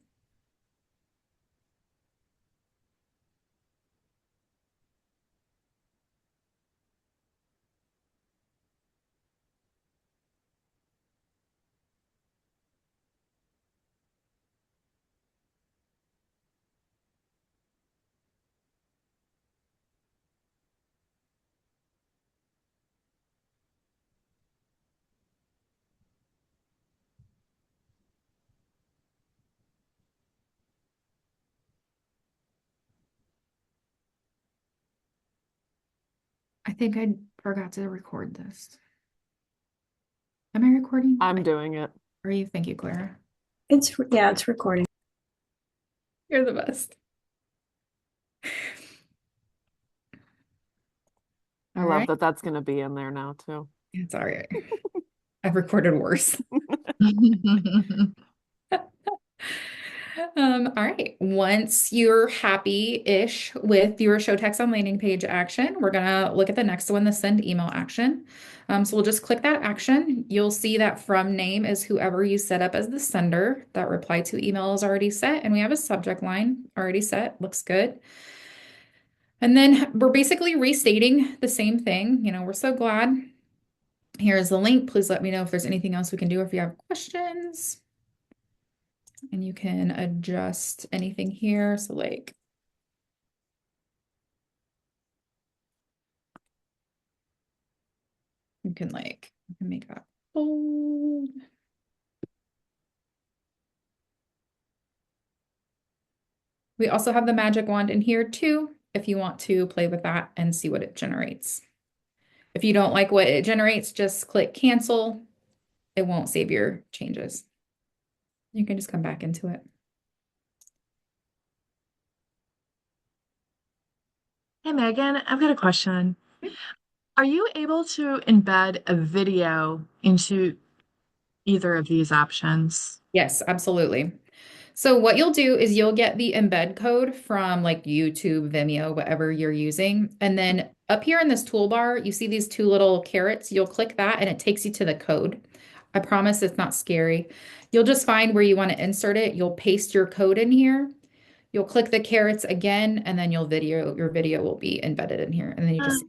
I think I forgot to record this. Am I recording? I'm doing it. Are you? Thank you, Clara. It's recording. You're the best. I love that that's going to be in there now too. It's all right. I've recorded worse. All right. Once you're happy-ish with your show text on landing page action, we're gonna look at the next one, the send email action. So we'll just click that action. You'll see that from name is whoever you set up as the sender. That reply to email is already set, and we have a subject line already set. Looks good. And then we're basically restating the same thing. You know, we're so glad. Here's the link. Please let me know if there's anything else we can do or if you have questions. And you can adjust anything here. So like, you can make that bold. We also have the magic wand in here too, if you want to play with that and see what it generates. If you don't like what it generates, just click cancel. It won't save your changes. You can just come back into it. Hey Megan, I've got a question. Are you able to embed a video into either of these options? Yes, absolutely. So what you'll do is you'll get the embed code from like YouTube, Vimeo, whatever you're using. And then up here in this toolbar, you see these two little carrots. You'll click that and it takes you to the code. I promise it's not scary. You'll just find where you want to insert it. You'll paste your code in here. You'll click the carrots again, and then your video will be embedded in here. And then you just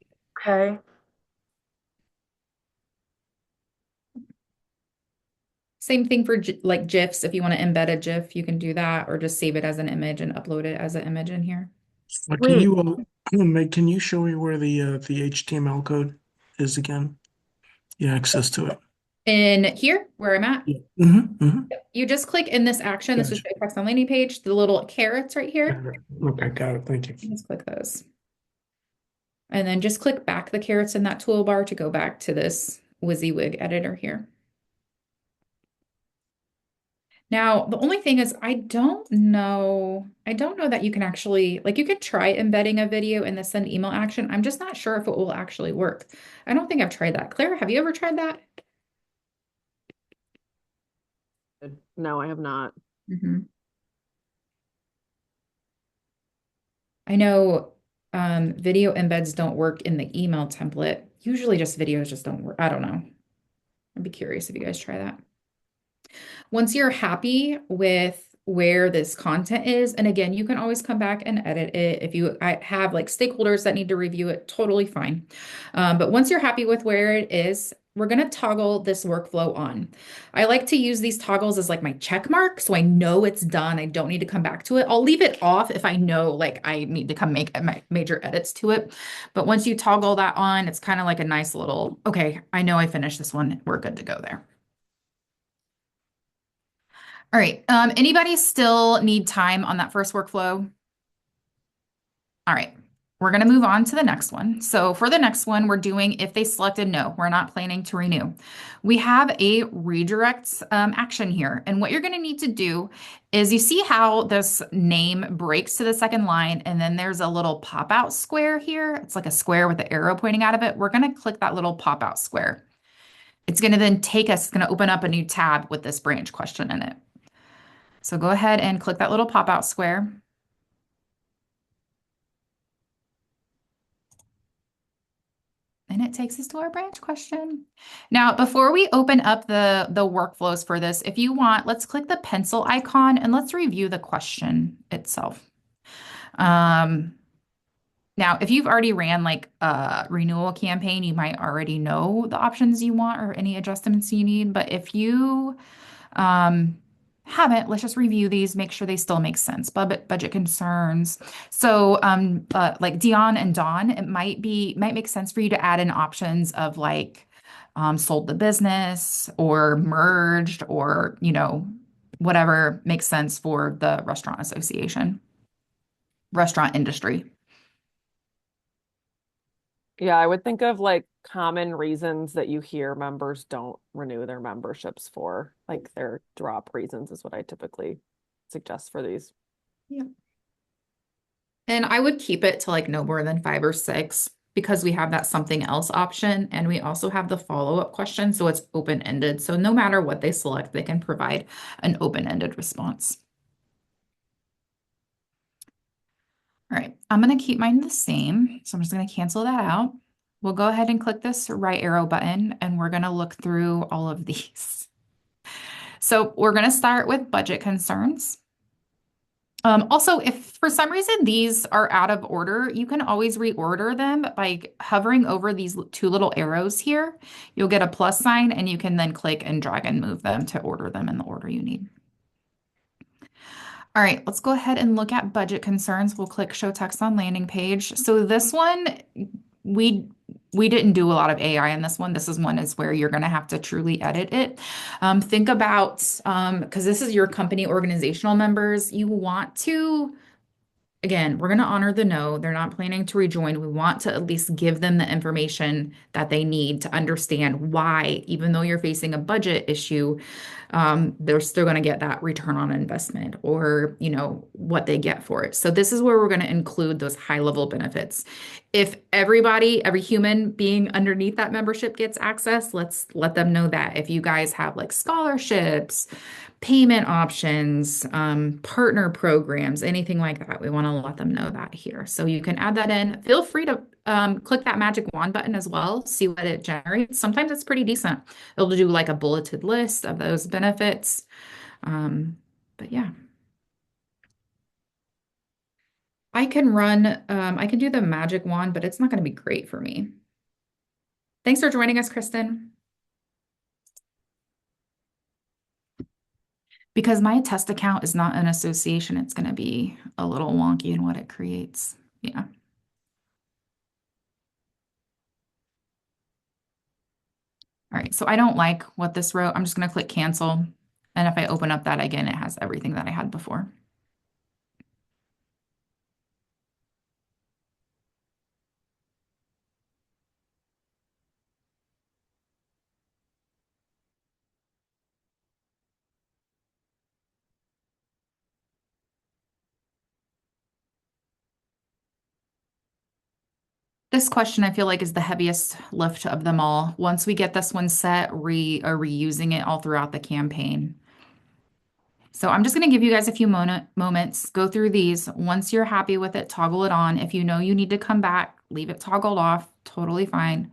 Okay. same thing for like GIFs. If you want to embed a GIF, you can do that, or just save it as an image and upload it as an image in here. Can you Meg, can you show me where the HTML code is again? Yeah, access to it. In here, where I'm at, you just click in this action. This is the text on landing page, the little carrots right here. Okay, got it. Thank you. Just click those. And then just click back the carrots in that toolbar to go back to this WYSIWYG editor here. Now, the only thing is I don't know that you can actually, like you could try embedding a video in the send email action. I'm just not sure if it will actually work. I don't think I've tried that. Claire, have you ever tried that? No, I have not. Mhm. I know video embeds don't work in the email template. Usually just videos just don't work. I don't know. I'd be curious if you guys try that. Once you're happy with where this content is, and again, you can always come back and edit it. If you have like stakeholders that need to review it, totally fine. But once you're happy with where it is, we're going to toggle this workflow on. I like to use these toggles as like my check mark so I know it's done. I don't need to come back to it. I'll leave it off if I know like I need to come make major edits to it. But once you toggle that on, it's kind of like a nice little, okay, I know I finished this one. We're good to go there. All right. Anybody still need time on that first workflow? All right. We're going to move on to the next one. So for the next one, we're doing if they selected no, we're not planning to renew. We have a redirect action here. And what you're going to need to do is you see how this name breaks to the second line, and then there's a little pop-out square here. It's like a square with the arrow pointing out of it. We're going to click that little pop-out square. It's going to then take us, it's going to open up a new tab with this branch question in it. So go ahead and click that little pop-out square. And it takes us to our branch question. Now, before we open up the workflows for this, if you want, let's click the pencil icon and let's review the question itself. Now, if you've already ran like a renewal campaign, you might already know the options you want or any adjustments you need. But if you haven't, let's just review these, make sure they still make sense. Budget concerns. So like Dion and Dawn, it might make sense for you to add in options of like sold the business or merged or, you know, whatever makes sense for the restaurant association, restaurant industry. Yeah, I would think of like common reasons that you hear members don't renew their memberships for, like their drop reasons is what I typically suggest for these. Yeah. And I would keep it to like no more than 5 or 6 because we have that something else option and we also have the follow-up question. So it's open-ended. So no matter what they select, they can provide an open-ended response. All right, I'm going to keep mine the same. So I'm just going to cancel that out. We'll go ahead and click this right arrow button and we're going to look through all of these. So we're going to start with budget concerns. Also, if for some reason these are out of order, you can always reorder them by hovering over these 2 little arrows here. You'll get a plus sign and you can then click and drag and move them to order them in the order you need. All right, let's go ahead and look at budget concerns. We'll click show text on landing page. So this one, we didn't do a lot of AI in this one. This is where you're going to have to truly edit it. Think about, because this is your company organizational members, you want to, again, we're going to honor the no. They're not planning to rejoin. We want to at least give them the information that they need to understand why, even though you're facing a budget issue, they're still going to get that return on investment or, you know, what they get for it. So this is where we're going to include those high level benefits. If everybody, every human being underneath that membership gets access, let's let them know that. If you guys have like scholarships, payment options, partner programs, anything like that, we want to let them know that here. So you can add that in. Feel free to click that magic wand button as well, see what it generates. Sometimes it's pretty decent. It'll do like a bulleted list of those benefits. But yeah. I can do the magic wand, but it's not going to be great for me. Thanks for joining us, Kristen. Because my test account is not an association, it's going to be a little wonky in what it creates. Yeah. All right, so I don't like what this wrote. I'm just going to click cancel. And if I open up that again, it has everything that I had before. This question I feel like is the heaviest lift of them all. Once we get this one set, are reusing it all throughout the campaign. So I'm just going to give you guys a few moments, go through these. Once you're happy with it, toggle it on. If you know you need to come back, leave it toggled off, totally fine.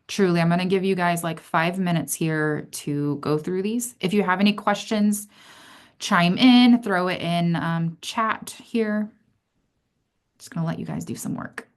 Truly, I'm going to give you guys like 5 minutes here to go through these. If you have any questions, chime in, throw it in chat here. Just going to let you guys do some work.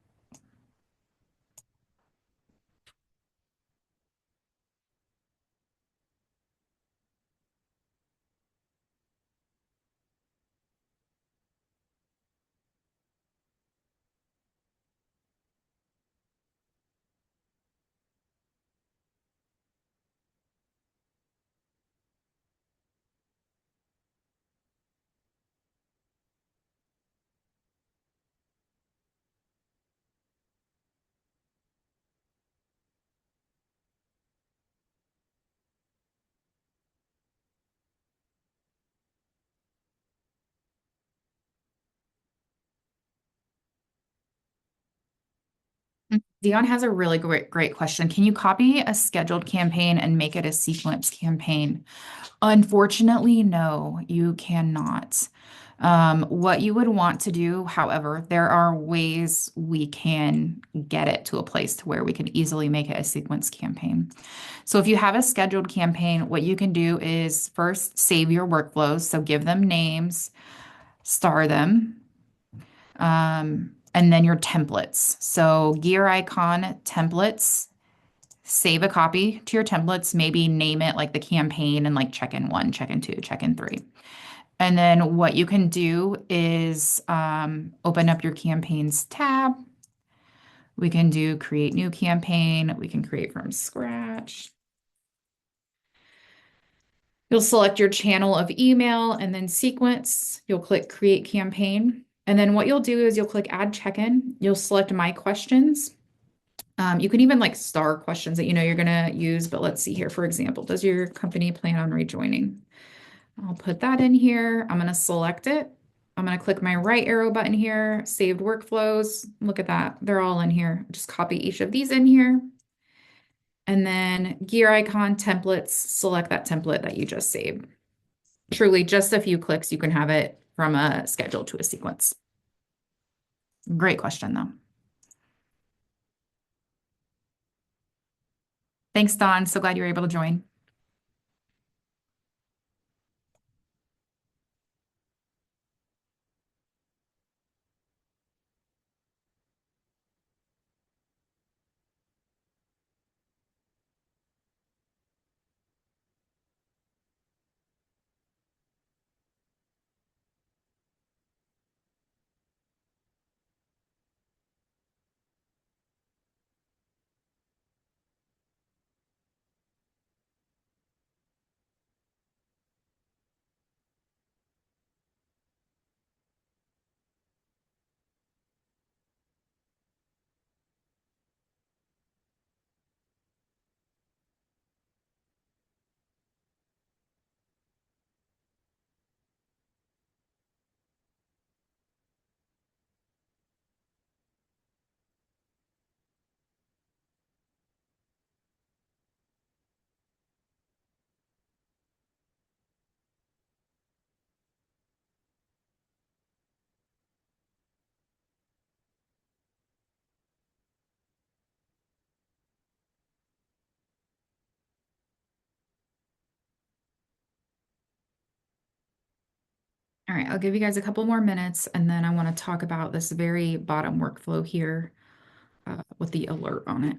Dion has a really great question. Can you copy a scheduled campaign and make it a sequence campaign? Unfortunately, no, you cannot. What you would want to do, however, there are ways we can get it to a place to where we can easily make it a sequence campaign. So if you have a scheduled campaign, what you can do is first save your workflows. So give them names, star them, and then your templates. So gear icon templates, save a copy to your templates, maybe name it like the campaign and like check-in 1, check-in 2, check-in 3. And then what you can do is open up your campaigns tab. We can do create new campaign. We can create from scratch. You'll select your channel of email and then sequence. You'll click create campaign. And then what you'll do is you'll click add check-in. You'll select my questions. You can even like star questions that you know you're going to use, but let's see here. For example, does your company plan on rejoining? I'll put that in here. I'm going to select it. I'm going to click my right arrow button here, saved workflows. Look at that. They're all in here. Just copy each of these in here. And then gear icon templates, select that template that you just saved. Truly just a few clicks, you can have it from a schedule to a sequence. Great question though. Thanks, Dawn. So glad you were able to join. All right, I'll give you guys a couple more minutes and then I want to talk about this very bottom workflow here with the alert on it.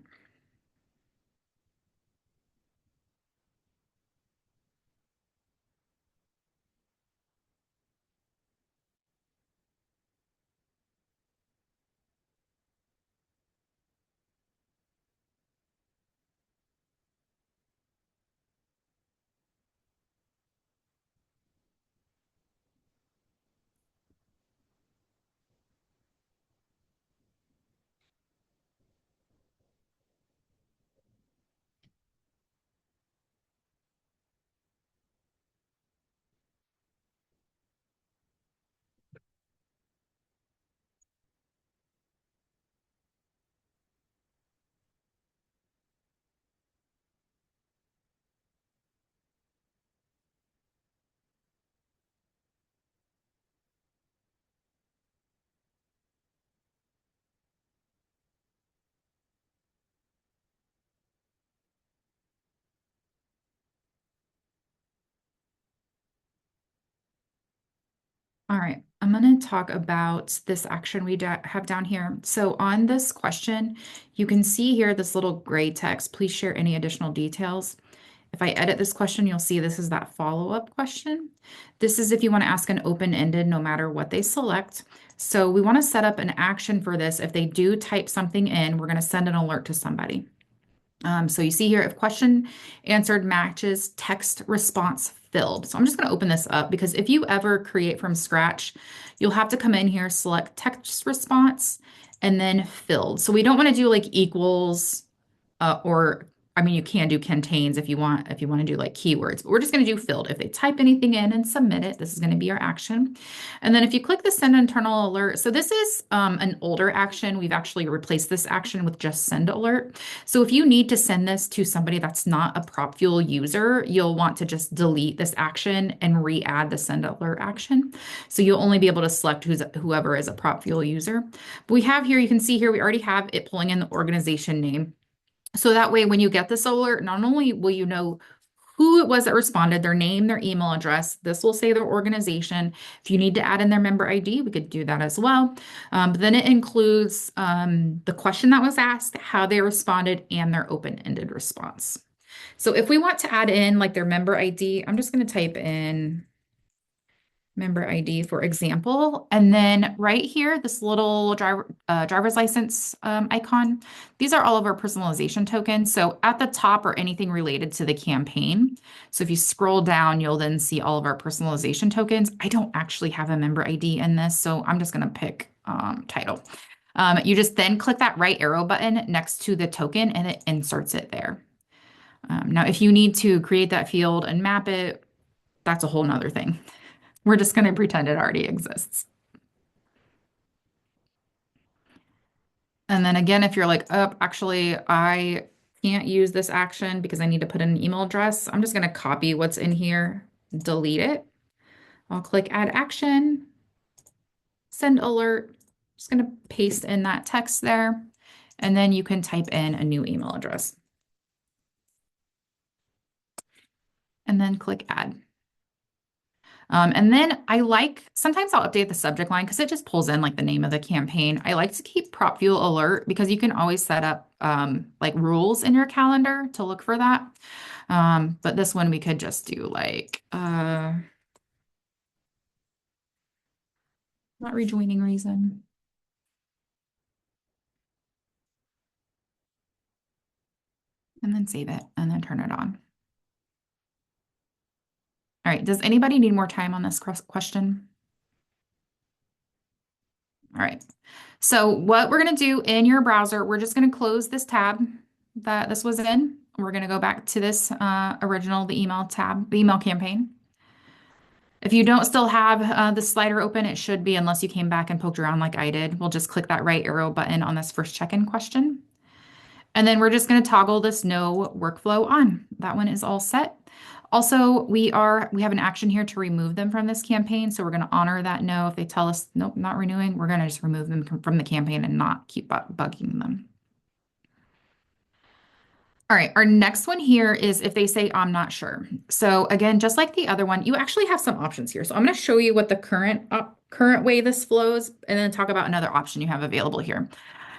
All right, I'm going to talk about this action we have down here. So on this question, you can see here this little gray text, please share any additional details. If I edit this question, you'll see this is that follow-up question. This is if you want to ask an open-ended no matter what they select. So we want to set up an action for this. If they do type something in, we're going to send an alert to somebody. So you see here, if question answered matches text response filled. So I'm just going to open this up because if you ever create from scratch, you'll have to come in here, select text response, and then filled. So we don't want to do like equals or I mean, you can do contains if you want to do like keywords, but we're just going to do filled. If they type anything in and submit it, this is going to be our action. And then if you click the send internal alert, so this is an older action. We've actually replaced this action with just send alert. So if you need to send this to somebody that's not a PropFuel user, you'll want to just delete this action and re-add the send alert action. So you'll only be able to select whoever is a PropFuel user. But we have here, you can see here, we already have it pulling in the organization name. So that way, when you get this alert, not only will you know who it was that responded, their name, their email address, this will say their organization. If you need to add in their member ID, we could do that as well. But then it includes the question that was asked, how they responded, and their open-ended response. So if we want to add in like their member ID, I'm just going to type in member ID, for example. And then right here, this little driver's license icon, these are all of our personalization tokens. So at the top are anything related to the campaign. So if you scroll down, you'll then see all of our personalization tokens. I don't actually have a member ID in this, so I'm just going to pick title. You just then click that right arrow button next to the token and it inserts it there. Now, if you need to create that field and map it, that's a whole nother thing. We're just going to pretend it already exists. And then again, if you're like, oh, actually, I can't use this action because I need to put in an email address, I'm just going to copy what's in here, delete it. I'll click add action, send alert. Just going to paste in that text there. And then you can type in a new email address. And then click add. And then sometimes I'll update the subject line because it just pulls in like the name of the campaign. I like to keep PropFuel alert because you can always set up like rules in your calendar to look for that. But this one we could just do like not rejoining reason. And then save it and then turn it on. All right, does anybody need more time on this question? All right, so what we're going to do in your browser, we're just going to close this tab that this was in. We're going to go back to this the email tab, the email campaign. If you don't still have the slider open, it should be, unless you came back and poked around like I did. We'll just click that right arrow button on this first check-in question. And then we're just going to toggle this no workflow on. That one is all set. Also, we have an action here to remove them from this campaign. So we're going to honor that no. If they tell us, nope, not renewing, we're going to just remove them from the campaign and not keep bugging them. All right, our next one here is if they say, I'm not sure. So again, just like the other one, you actually have some options here. So I'm going to show you what the current way this flows and then talk about another option you have available here.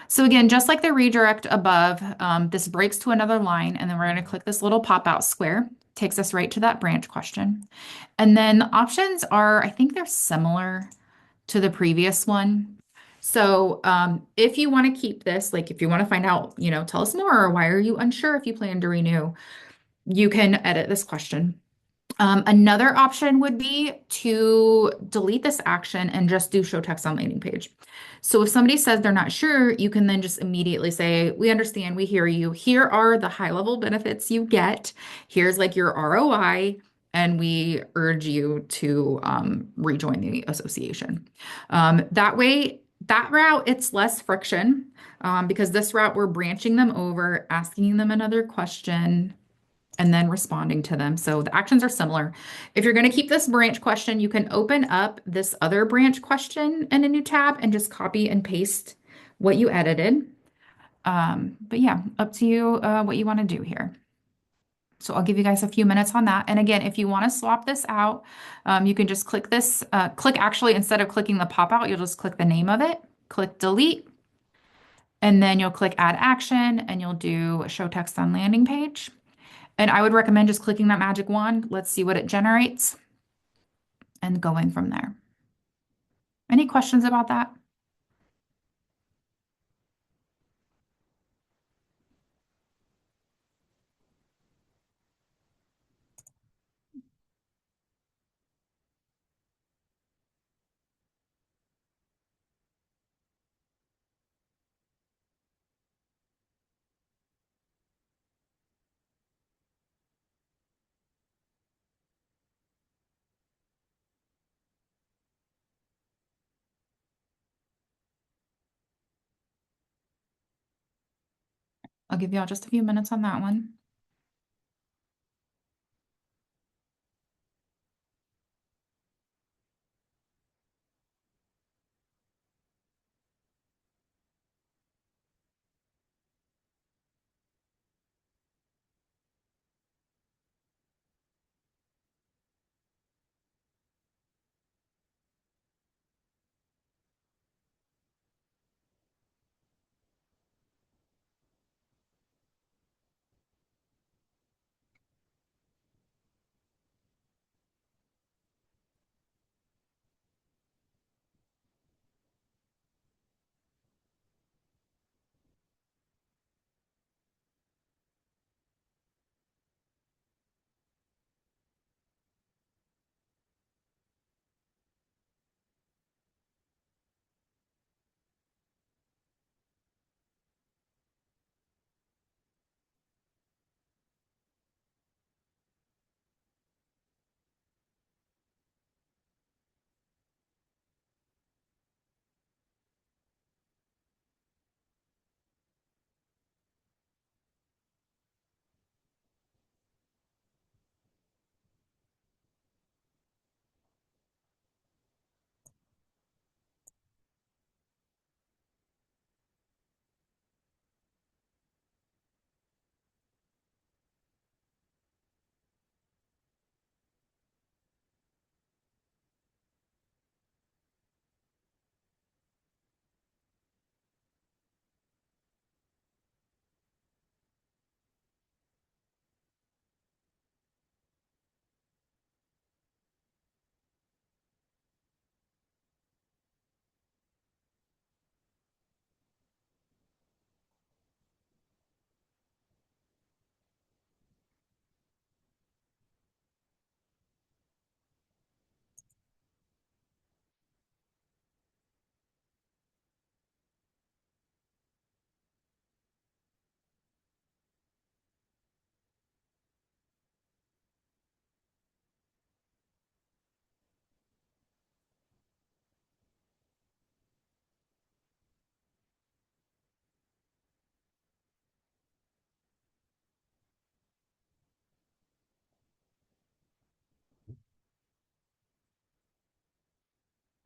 So again, just like the redirect above, this breaks to another line, and then we're going to click this little pop-out square. Takes us right to that branch question. And then the options are, I think they're similar to the previous one. So if you want to keep this, like if you want to find out, tell us more, or why are you unsure if you plan to renew, you can edit this question. Another option would be to delete this action and just do show text on landing page. So if somebody says they're not sure, you can then just immediately say, we understand, we hear you. Here are the high level benefits you get. Here's like your ROI, and we urge you to rejoin the association. That way, that route, it's less friction because this route, we're branching them over, asking them another question, and then responding to them. So the actions are similar. If you're going to keep this branch question, you can open up this other branch question in a new tab and just copy and paste what you edited. But yeah, up to you what you want to do here. So I'll give you guys a few minutes on that. And again, if you want to swap this out, you can just click this, click actually, instead of clicking the pop out, you'll just click the name of it, click delete, and then you'll click add action and you'll do show text on landing page. And I would recommend just clicking that magic wand. Let's see what it generates and going from there. Any questions about that? I'll give y'all just a few minutes on that one.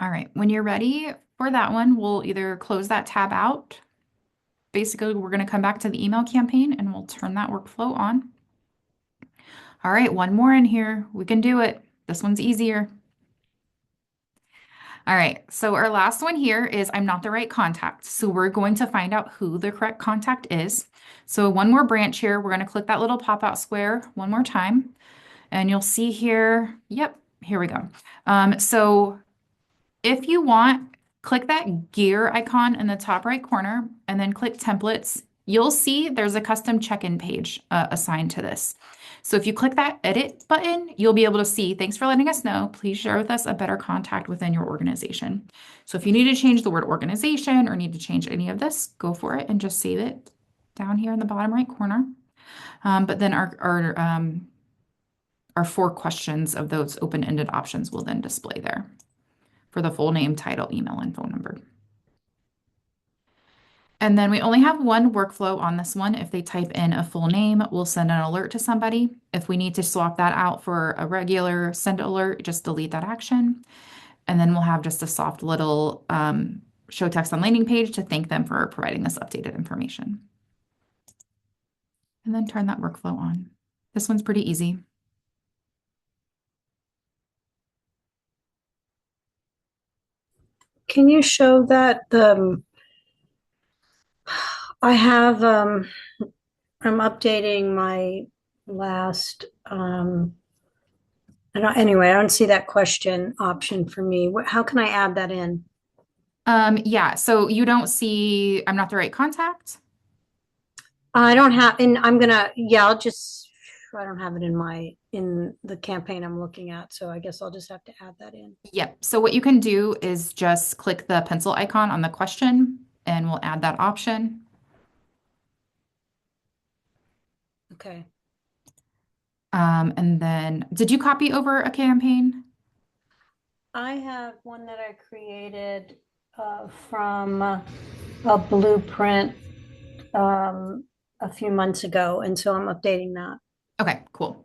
All right, when you're ready for that one, we'll either close that tab out. Basically, we're going to come back to the email campaign and we'll turn that workflow on. All right, one more in here. We can do it. This one's easier. All right, so our last one here is I'm not the right contact. So we're going to find out who the correct contact is. So one more branch here. We're going to click that little pop-out square one more time. And you'll see here, yep, here we go. So if you want, click that gear icon in the top right corner and then click templates. You'll see there's a custom check-in page assigned to this. So if you click that edit button, you'll be able to see, thanks for letting us know. Please share with us a better contact within your organization. So if you need to change the word organization or need to change any of this, go for it and just save it down here in the bottom right corner. But then our 4 questions of those open-ended options will then display there for the full name, title, email, and phone number. And then we only have one workflow on this one. If they type in a full name, we'll send an alert to somebody. If we need to swap that out for a regular send alert, just delete that action. And then we'll have just a soft little show text on landing page to thank them for providing this updated information. And then turn that workflow on. This one's pretty easy. Can you show that I have I'm updating my last anyway, I don't see that question option for me. How can I add that in? Yeah, so you don't see I'm not the right contact? I don't have, and I'm gonna, yeah, I don't have it in the campaign I'm looking at, so I guess I'll just have to add that in. Yep. So what you can do is just click the pencil icon on the question and we'll add that option. Okay. And then did you copy over a campaign? I have one that I created from a blueprint a few months ago, and so I'm updating that. Okay, cool.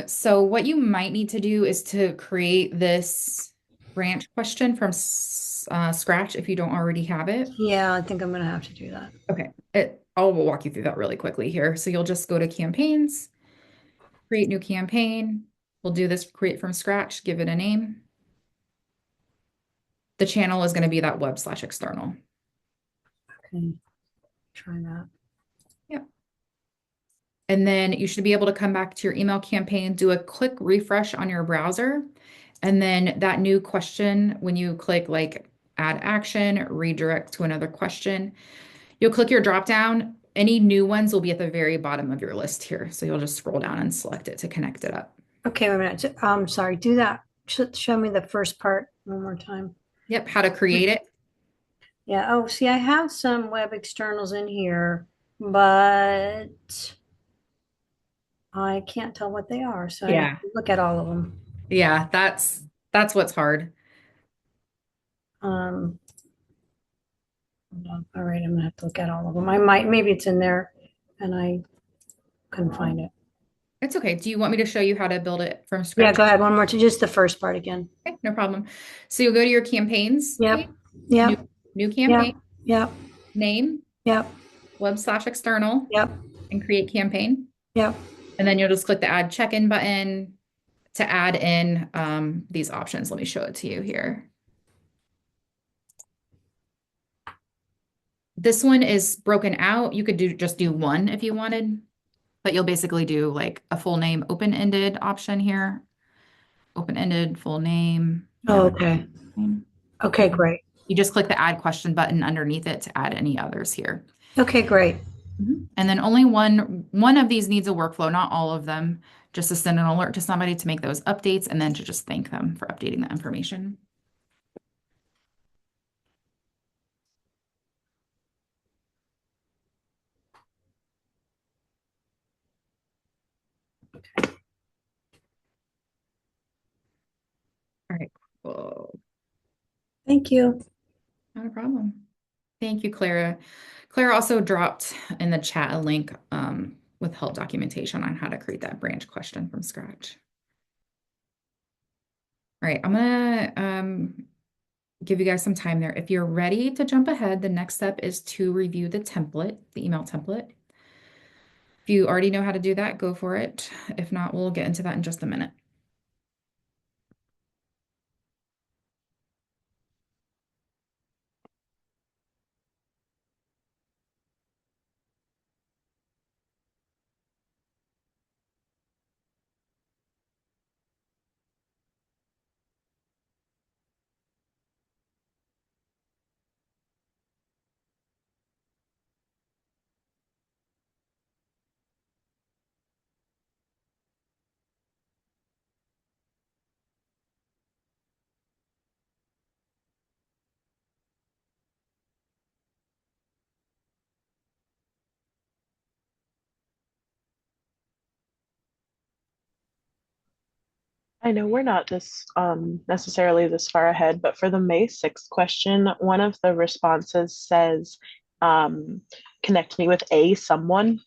So what you might need to do is to create this branch question from scratch if you don't already have it. Yeah, I think I'm gonna have to do that. Okay, I'll walk you through that really quickly here. So you'll just go to campaigns, create new campaign. We'll do this create from scratch, give it a name. The channel is going to be that web/external. Okay, try that. Yep. And then you should be able to come back to your email campaign, do a quick refresh on your browser. And then that new question, when you click like add action, redirect to another question, you'll click your drop down. Any new ones will be at the very bottom of your list here. So you'll just scroll down and select it to connect it up. Okay, wait a minute. Sorry, do that. Show me the first part one more time. Yep, how to create it. Yeah, oh, see, I have some web externals in here, but I can't tell what they are, so I Yeah. have to look at all of them. Yeah, that's what's hard. Hold on. All right, I'm gonna have to look at all of them. Maybe it's in there and I couldn't find it. It's okay. Do you want me to show you how to build it from Yeah, scratch? go ahead. One more to just the first part again. Okay, no problem. So you'll go to your campaigns. Yep, yep, New campaign, yep, name, yep, web/external, yep, and create campaign. yep. And then you'll just click the add check-in button to add in these options. Let me show it to you here. This one is broken out. You could just do one if you wanted, but you'll basically do like a full name open-ended option here. Open-ended, full name. Oh, okay. Okay, great. You just click the add question button underneath it to add any others here. Okay, great. And then only one of these needs a workflow, not all of them, just to send an alert to somebody to make those updates and then to just thank them for updating the information. All right, cool. Thank you. Not a problem. Thank you, Clara. Clara also dropped in the chat a link with help documentation on how to create that branch question from scratch. All right, I'm gonna give you guys some time there. If you're ready to jump ahead, the next step is to review the template, the email template. If you already know how to do that, go for it. If not, we'll get into that in just a minute. I know we're not this necessarily this far ahead, but for the May 6th question, one of the responses says, connect me with a someone.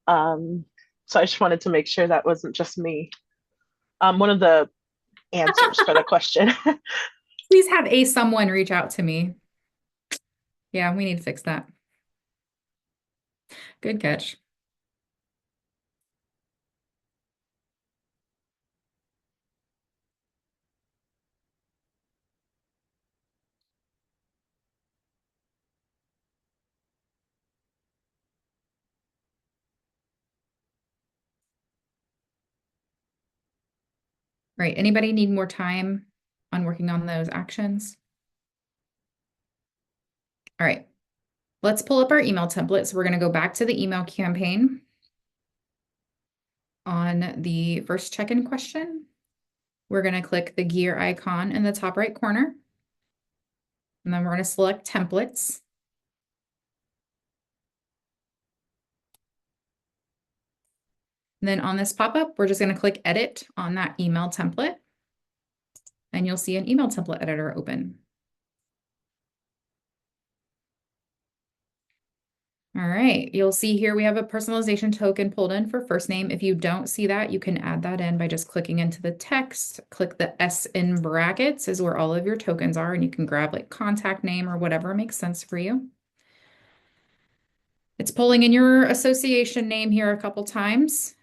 So I just wanted to make sure that wasn't just me. One of the answers for the question. Please have a someone reach out to me. Yeah, we need to fix that. Good catch. right, anybody need more time on working on those actions? All right, let's pull up our email template. So we're going to go back to the email campaign. On the first check-in question, we're going to click the gear icon in the top right corner. And then we're going to select templates. And then on this pop-up, we're just going to click edit on that email template. And you'll see an email template editor open. All right, you'll see here we have a personalization token pulled in for first name. If you don't see that, you can add that in by just clicking into the text. Click the S in brackets is where all of your tokens are, and you can grab like contact name or whatever makes sense for you. It's pulling in your association name here a couple times.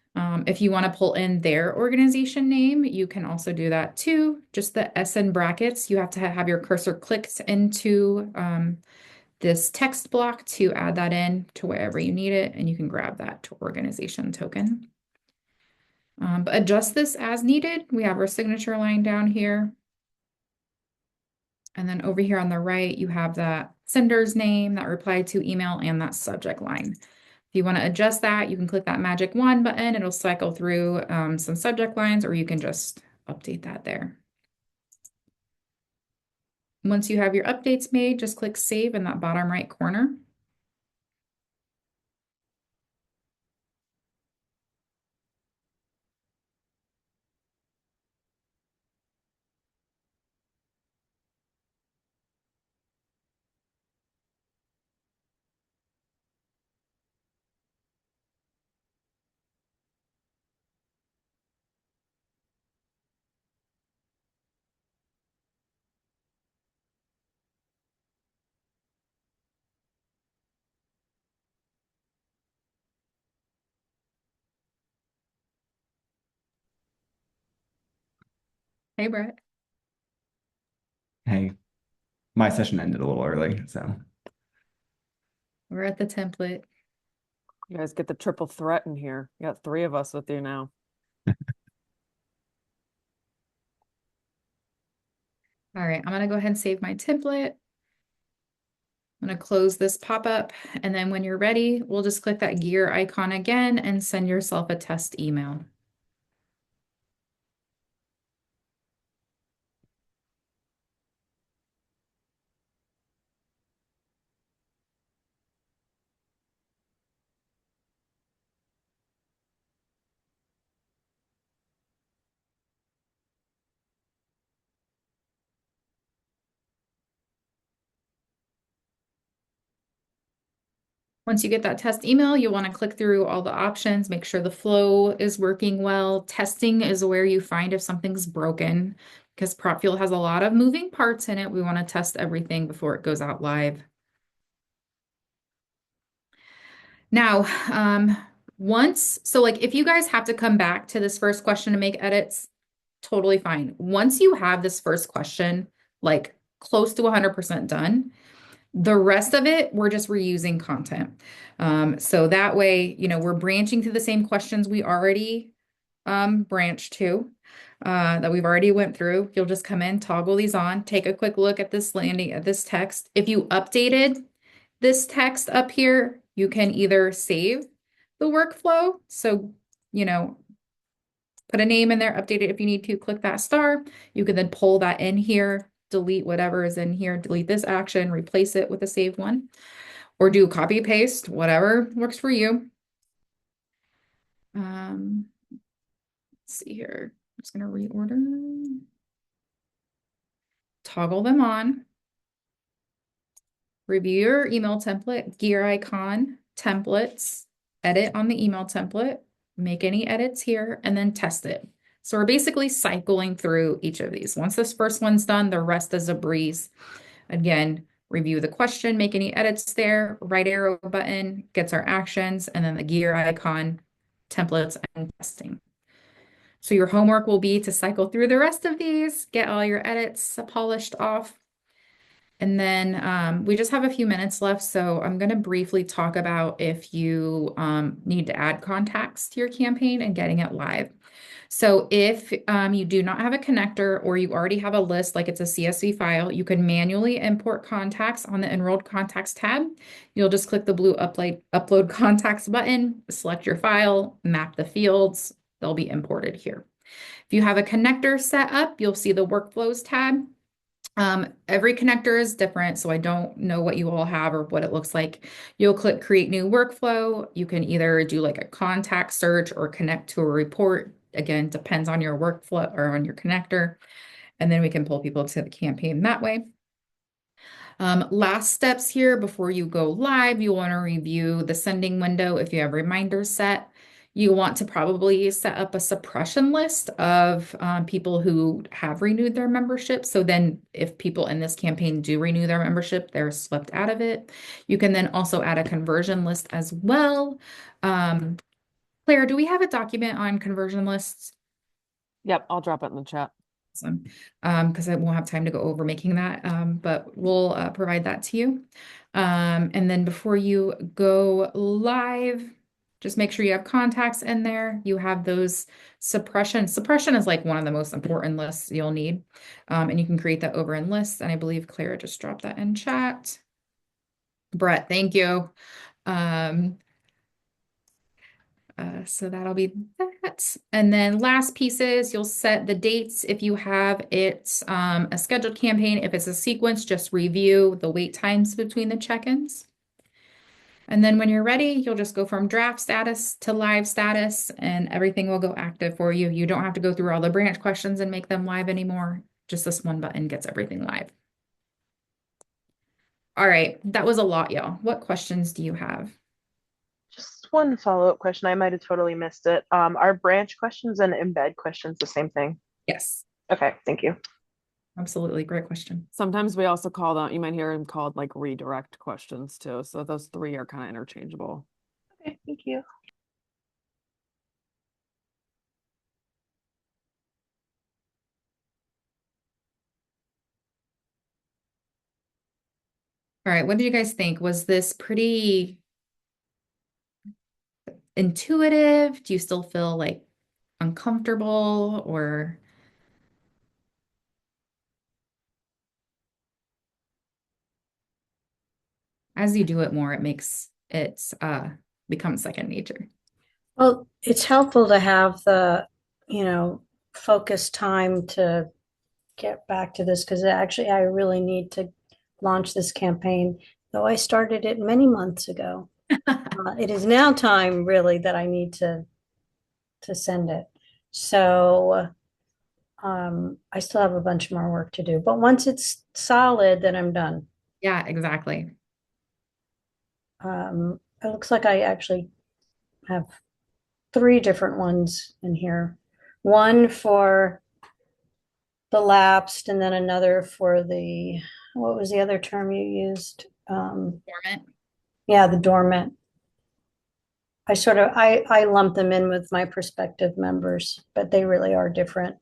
If you want to pull in their organization name, you can also do that too. Just the S in brackets, you have to have your cursor clicked into this text block to add that in to wherever you need it, and you can grab that organization token. But adjust this as needed. We have our signature line down here. And then over here on the right, you have that sender's name, that reply to email, and that subject line. If you want to adjust that, you can click that magic wand button. It'll cycle through some subject lines, or you can just update that there. Once you have your updates made, just click save in that bottom right corner. Hey, Brett. Hey, my session ended a little early, so. We're at the template. You guys get the triple threat in here. You got 3 of us with you now. All right, I'm gonna go ahead and save my template. I'm gonna close this pop-up, and then when you're ready, we'll just click that gear icon again and send yourself a test email. Once you get that test email, you'll want to click through all the options, make sure the flow is working well. Testing is where you find if something's broken, because PropFuel has a lot of moving parts in it. We want to test everything before it goes out live. Now, so like if you guys have to come back to this first question to make edits, totally fine. Once you have this first question, like close to 100% done, the rest of it, we're just reusing content. So that way, we're branching to the same questions we already branched to, that we've already went through. You'll just come in, toggle these on, take a quick look at this text. If you updated this text up here, you can either save the workflow. So, put a name in there, update it if you need to, click that star. You can then pull that in here, delete whatever is in here, delete this action, replace it with a saved one, or do copy paste, whatever works for you. Let's see here. I'm just gonna reorder. Toggle them on. Review your email template, gear icon, templates, edit on the email template, make any edits here, and then test it. So we're basically cycling through each of these. Once this first one's done, the rest is a breeze. Again, review the question, make any edits there, right arrow button gets our actions, and then the gear icon, templates, and testing. So your homework will be to cycle through the rest of these, get all your edits polished off. And then we just have a few minutes left, so I'm going to briefly talk about if you need to add contacts to your campaign and getting it live. So if you do not have a connector or you already have a list, like it's a CSV file, you can manually import contacts on the Enrolled Contacts tab. You'll just click the blue upload contacts button, select your file, map the fields. They'll be imported here. If you have a connector set up, you'll see the Workflows tab. Every connector is different, so I don't know what you all have or what it looks like. You'll click Create New Workflow. You can either do like a contact search or connect to a report. Again, depends on your workflow or on your connector. And then we can pull people to the campaign that way. Last steps here before you go live, you want to review the sending window if you have reminders set. You want to probably set up a suppression list of people who have renewed their membership. So then if people in this campaign do renew their membership, they're swept out of it. You can then also add a conversion list as well. Claire, do we have a document on conversion lists? Yep, I'll drop it in the chat. Awesome. Because I won't have time to go over making that, but we'll provide that to you. And then before you go live, just make sure you have contacts in there. You have those suppression. Suppression is like one of the most important lists you'll need. And you can create that over in lists. And I believe Clara just dropped that in chat. Brett, thank you. So that'll be that. And then last pieces, you'll set the dates if you have it a scheduled campaign. If it's a sequence, just review the wait times between the check-ins. And then when you're ready, you'll just go from draft status to live status and everything will go active for you. You don't have to go through all the branch questions and make them live anymore. Just this one button gets everything live. All right, that was a lot, y'all. What questions do you have? Just one follow-up question. I might have totally missed it. Are branch questions and embed questions the same thing? Yes, Okay, thank you. absolutely. Great question. Sometimes we also call them, you might hear them called like redirect questions too. So those three are kind of interchangeable. Okay, thank you. All right, what did you guys think? Was this pretty intuitive? Do you still feel like uncomfortable or as you do it more, it makes it become second nature? Well, it's helpful to have the, focus time to get back to this because actually I really need to launch this campaign, though I started it many months ago. It is now time really that I need to send it. So I still have a bunch more work to do, but once it's solid, then I'm done. Yeah, exactly. It looks like I actually have 3 different ones in here. One for the lapsed and then another for the, what was the other term you used? Dormant. Yeah, the dormant. I lump them in with my prospective members, but they really are different.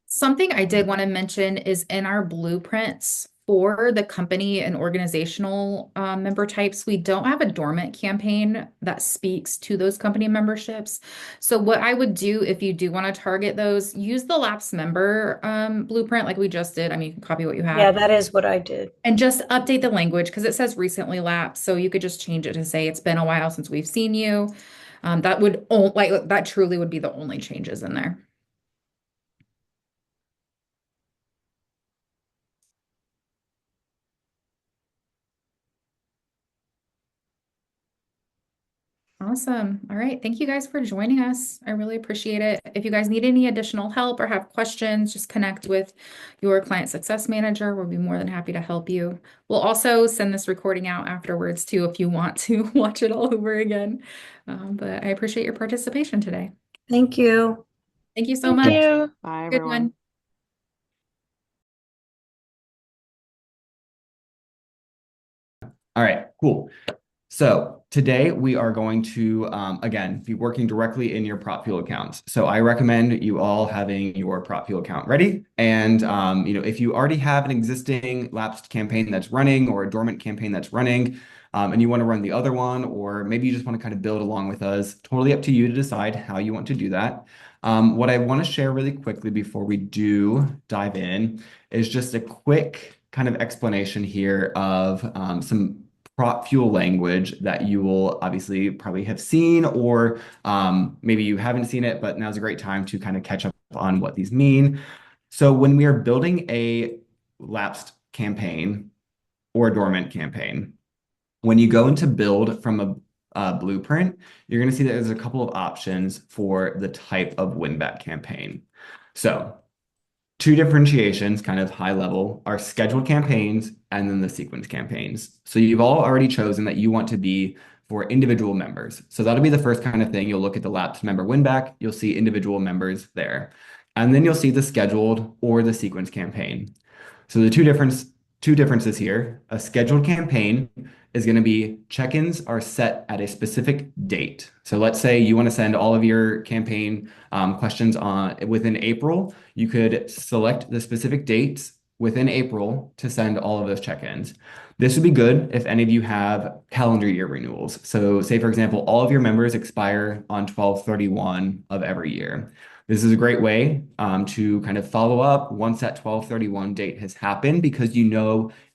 Something I did want to mention is in our blueprints for the company and organizational member types, we don't have a dormant campaign that speaks to those company memberships. So what I would do if you do want to target those, use the lapsed member blueprint like we just did. I mean, you can copy what you have. Yeah, that is what I did. And just update the language because it says recently lapsed. So you could just change it to say it's been a while since we've seen you. That truly would be the only changes in there. Awesome. All right. Thank you guys for joining us. I really appreciate it. If you guys need any additional help or have questions, just connect with your client success manager. We'll be more than happy to help you. We'll also send this recording out afterwards too, if you want to watch it all over again. But I appreciate your participation today. Thank you. Thank you so Thank much. you. Bye, Good everyone. one. All right, cool. So today we are going to, again, be working directly in your PropFuel accounts. So I recommend you all having your PropFuel account ready. And, if you already have an existing lapsed campaign that's running or a dormant campaign that's running, and you want to run the other one, or maybe you just want to kind of build along with us, totally up to you to decide how you want to do that. What I want to share really quickly before we do dive in is just a quick kind of explanation here of some PropFuel language that you will obviously probably have seen, or maybe you haven't seen it, but now's a great time to kind of catch up on what these mean. So when we are building a lapsed campaign or a dormant campaign, when you go into build from a blueprint, you're going to see that there's a couple of options for the type of win-back campaign. So two differentiations, kind of high level, are scheduled campaigns and then the sequence campaigns. So you've all already chosen that you want to be for individual members. So that'll be the first kind of thing. You'll look at the lapsed member win back, you'll see individual members there. And then you'll see the scheduled or the sequence campaign. So the two differences here, a scheduled campaign is going to be check-ins are set at a specific date. So let's say you want to send all of your campaign questions within April. You could select the specific dates within April to send all of those check-ins. This would be good if any of you have calendar year renewals. So say, for example, all of your members expire on 12/31 of every year. This is a great way to kind of follow up once that 12/31 date has happened, because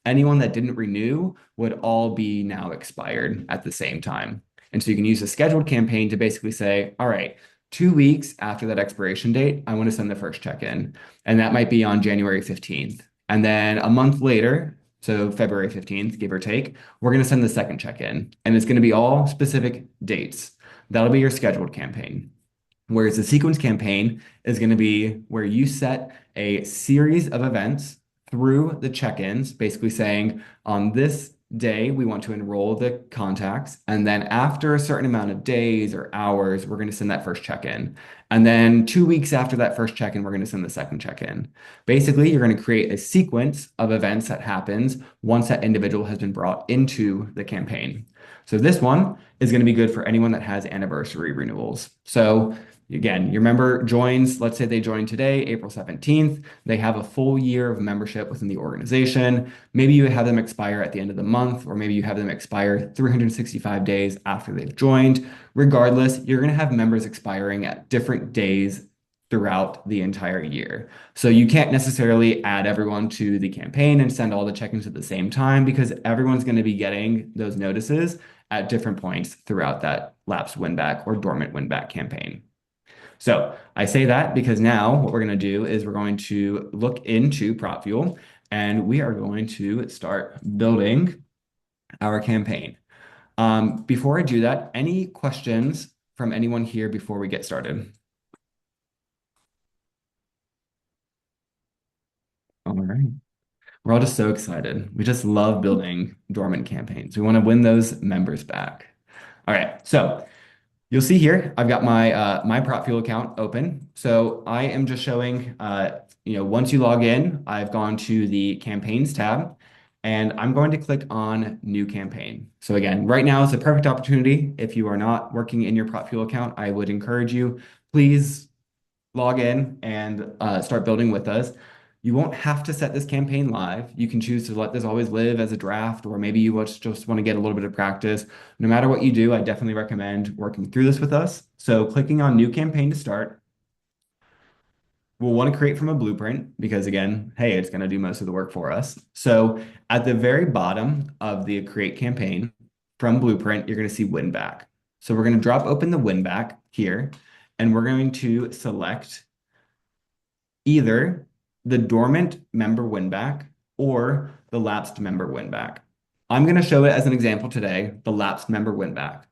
anyone that didn't renew would all be now expired at the same time. And so you can use a scheduled campaign to basically say, all right, 2 weeks after that expiration date, I want to send the first check-in. And that might be on January 15th. And then a month later, so February 15th, give or take, we're going to send the second check-in. And it's going to be all specific dates. That'll be your scheduled campaign. Whereas the sequence campaign is going to be where you set a series of events through the check-ins, basically saying on this day, we want to enroll the contacts. And then after a certain amount of days or hours, we're going to send that first check-in. And then 2 weeks after that first check-in, we're going to send the second check-in. Basically, you're going to create a sequence of events that happens once that individual has been brought into the campaign. So this one is going to be good for anyone that has anniversary renewals. So again, your member joins, let's say they join today, April 17th. They have a full year of membership within the organization. Maybe you have them expire at the end of the month, or maybe you have them expire 365 days after they've joined. Regardless, you're going to have members expiring at different days throughout the entire year. So you can't necessarily add everyone to the campaign and send all the check-ins at the same time, because everyone's going to be getting those notices at different points throughout that lapsed win-back or dormant win-back campaign. So I say that because now what we're going to do is we're going to look into PropFuel, and we are going to start building our campaign. Before I do that, any questions from anyone here before we get started? All right. We're all just so excited. We just love building dormant campaigns. We want to win those members back. All right. So you'll see here, I've got my PropFuel account open. So I am just showing, once you log in, I've gone to the campaigns tab, and I'm going to click on new campaign. So again, right now is a perfect opportunity. If you are not working in your PropFuel account, I would encourage you, please log in and start building with us. You won't have to set this campaign live. You can choose to let this always live as a draft, or maybe you just want to get a little bit of practice. No matter what you do, I definitely recommend working through this with us. So clicking on new campaign to start, we'll want to create from a blueprint because, again, hey, it's going to do most of the work for us. So at the very bottom of the create campaign from blueprint, you're going to see win back. So we're going to drop open the win back here, and we're going to select either the dormant member win back or the lapsed member win back. I'm going to show it as an example today, the lapsed member win back.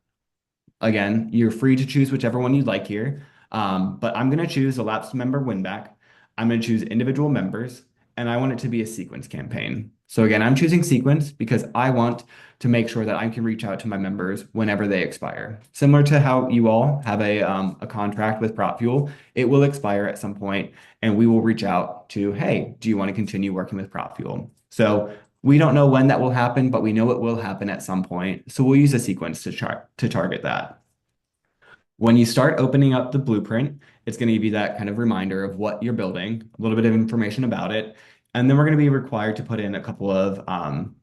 Again, you're free to choose whichever one you'd like here, but I'm going to choose the lapsed member win back. I'm going to choose individual members, and I want it to be a sequence campaign. So again, I'm choosing sequence because I want to make sure that I can reach out to my members whenever they expire. Similar to how you all have a contract with PropFuel, it will expire at some point, and we will reach out to, hey, do you want to continue working with PropFuel? So We don't know when that will happen, but we know it will happen at some point. So we'll use a sequence to target that. When you start opening up the blueprint, it's going to give you that kind of reminder of what you're building, a little bit of information about it. And then we're going to be required to put in a couple of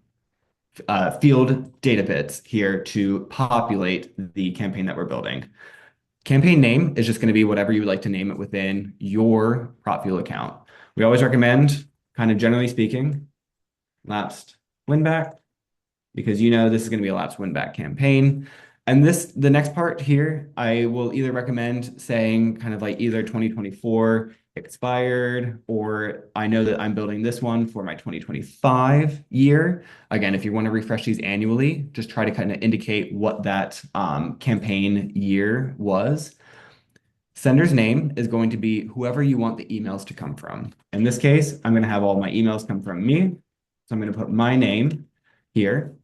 field data bits here to populate the campaign that we're building. Campaign name is just going to be whatever you would like to name it within your PropFuel account. We always recommend, kind of generally speaking, lapsed win back, because you know this is going to be a lapsed win back campaign. And the next part here, I will either recommend saying kind of like either 2024 expired, or I know that I'm building this one for my 2025 year. Again, if you want to refresh these annually, just try to kind of indicate what that campaign year was. Sender's name is going to be whoever you want the emails to come from. In this case, I'm going to have all my emails come from me. So I'm going to put my name here.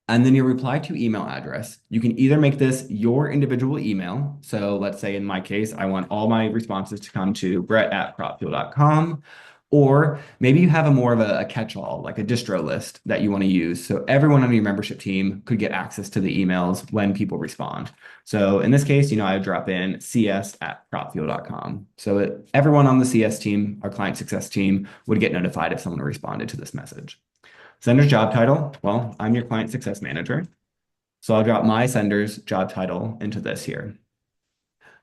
And then your reply to email address. You can either make this your individual email. So let's say in my case, I want all my responses to come to brett@propfuel.com. Or maybe you have a more of a catch-all, like a distro list that you want to use. So everyone on your membership team could get access to the emails when people respond. So in this case, I would drop in cs@propfuel.com. So everyone on the CS team, our client success team, would get notified if someone responded to this message. Sender's job title, well, I'm your client success manager. So I'll drop my sender's job title into this here.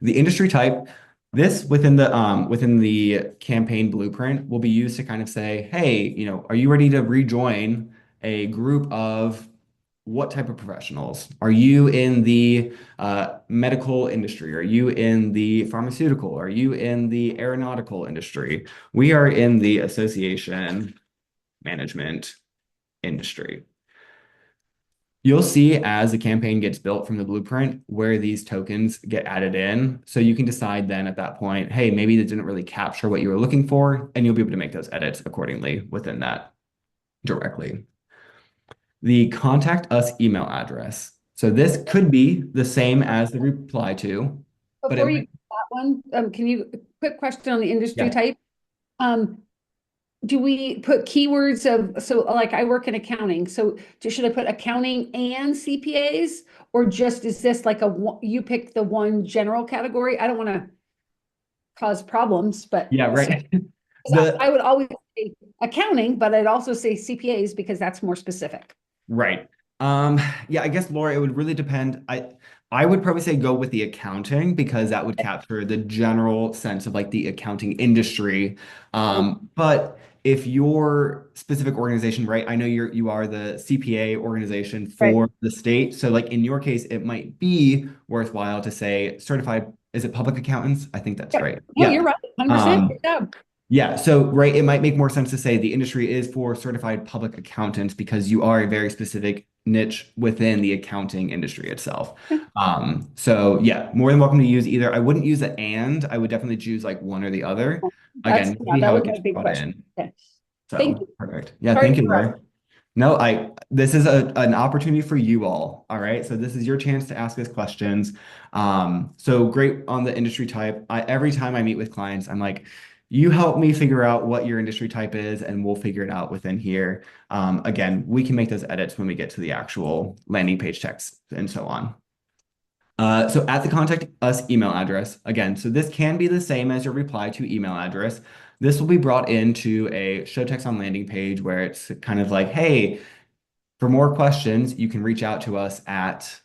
The industry type, this within the campaign blueprint will be used to kind of say, hey, are you ready to rejoin a group of what type of professionals? Are you in the medical industry? Are you in the pharmaceutical? Are you in the aeronautical industry? We are in the association management industry. You'll see as the campaign gets built from the blueprint where these tokens get added in. So you can decide then at that point, hey, maybe that didn't really capture what you were looking for, and you'll be able to make those edits accordingly within that directly. The contact us email address. So this could be the same as the reply to. Before you that one, quick question on the industry type. Do we put keywords so like I work in accounting, so should I put accounting and CPAs, or just is this like you pick the one general category? I don't want to cause problems, but yeah, right. I would always say accounting, but I'd also say CPAs because that's more specific. Right. Yeah, I guess, Laura, it would really depend. I would probably say go with the accounting because that would capture the general sense of like the accounting industry. But if your specific organization, right, I know you are the CPA organization for the state. So like in your case, it might be worthwhile to say certified, is it public accountants? I think that's right. No, you're right. 100%. Good job. Yeah, so right, it might make more sense to say the industry is for certified public accountants because you are a very specific niche within the accounting industry itself. So yeah, more than welcome to use either. I wouldn't use the and, I would definitely choose like one or the other. Again, see how it gets brought in. So thank you. Perfect. Yeah, thank you, Laura. No, this is an opportunity for you all. All right. So this is your chance to ask us questions. So great on the industry type. Every time I meet with clients, I'm like, you help me figure out what your industry type is, and we'll figure it out within here. Again, we can make those edits when we get to the actual landing page text and so on. So at the contact us email address, again, so this can be the same as your reply to email address. This will be brought into a show text on landing page where it's kind of like, hey, for more questions, you can reach out to us at,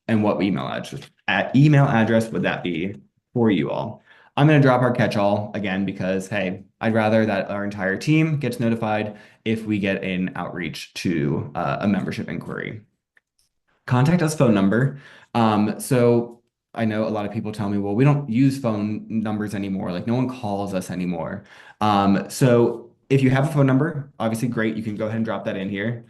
and what email address would that be for you all? I'm going to drop our catch-all again because, hey, I'd rather that our entire team gets notified if we get an outreach to a membership inquiry. Contact us phone number. So I know a lot of people tell me, well, we don't use phone numbers anymore. Like no one calls us anymore. So if you have a phone number, obviously great. You can go ahead and drop that in here.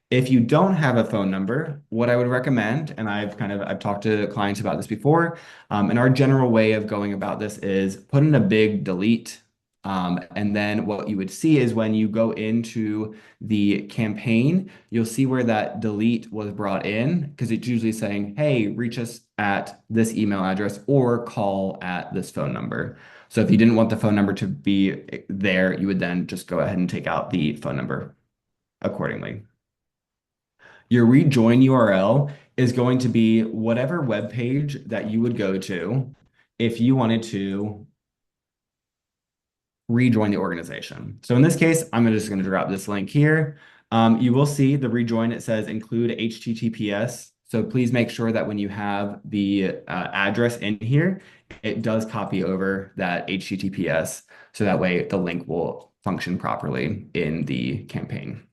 If you don't have a phone number, what I would recommend, and I've talked to clients about this before, and our general way of going about this is put in a big delete And then what you would see is when you go into the campaign, you'll see where that delete was brought in because it's usually saying, hey, reach us at this email address or call at this phone number. So if you didn't want the phone number to be there, you would then just go ahead and take out the phone number accordingly. Your rejoin URL is going to be whatever web page that you would go to if you wanted to rejoin the organization. So in this case, I'm just going to drop this link here. You will see the rejoin, it says include HTTPS. So please make sure that when you have the address in here, it does copy over that HTTPS. So that way the link will function properly in the campaign.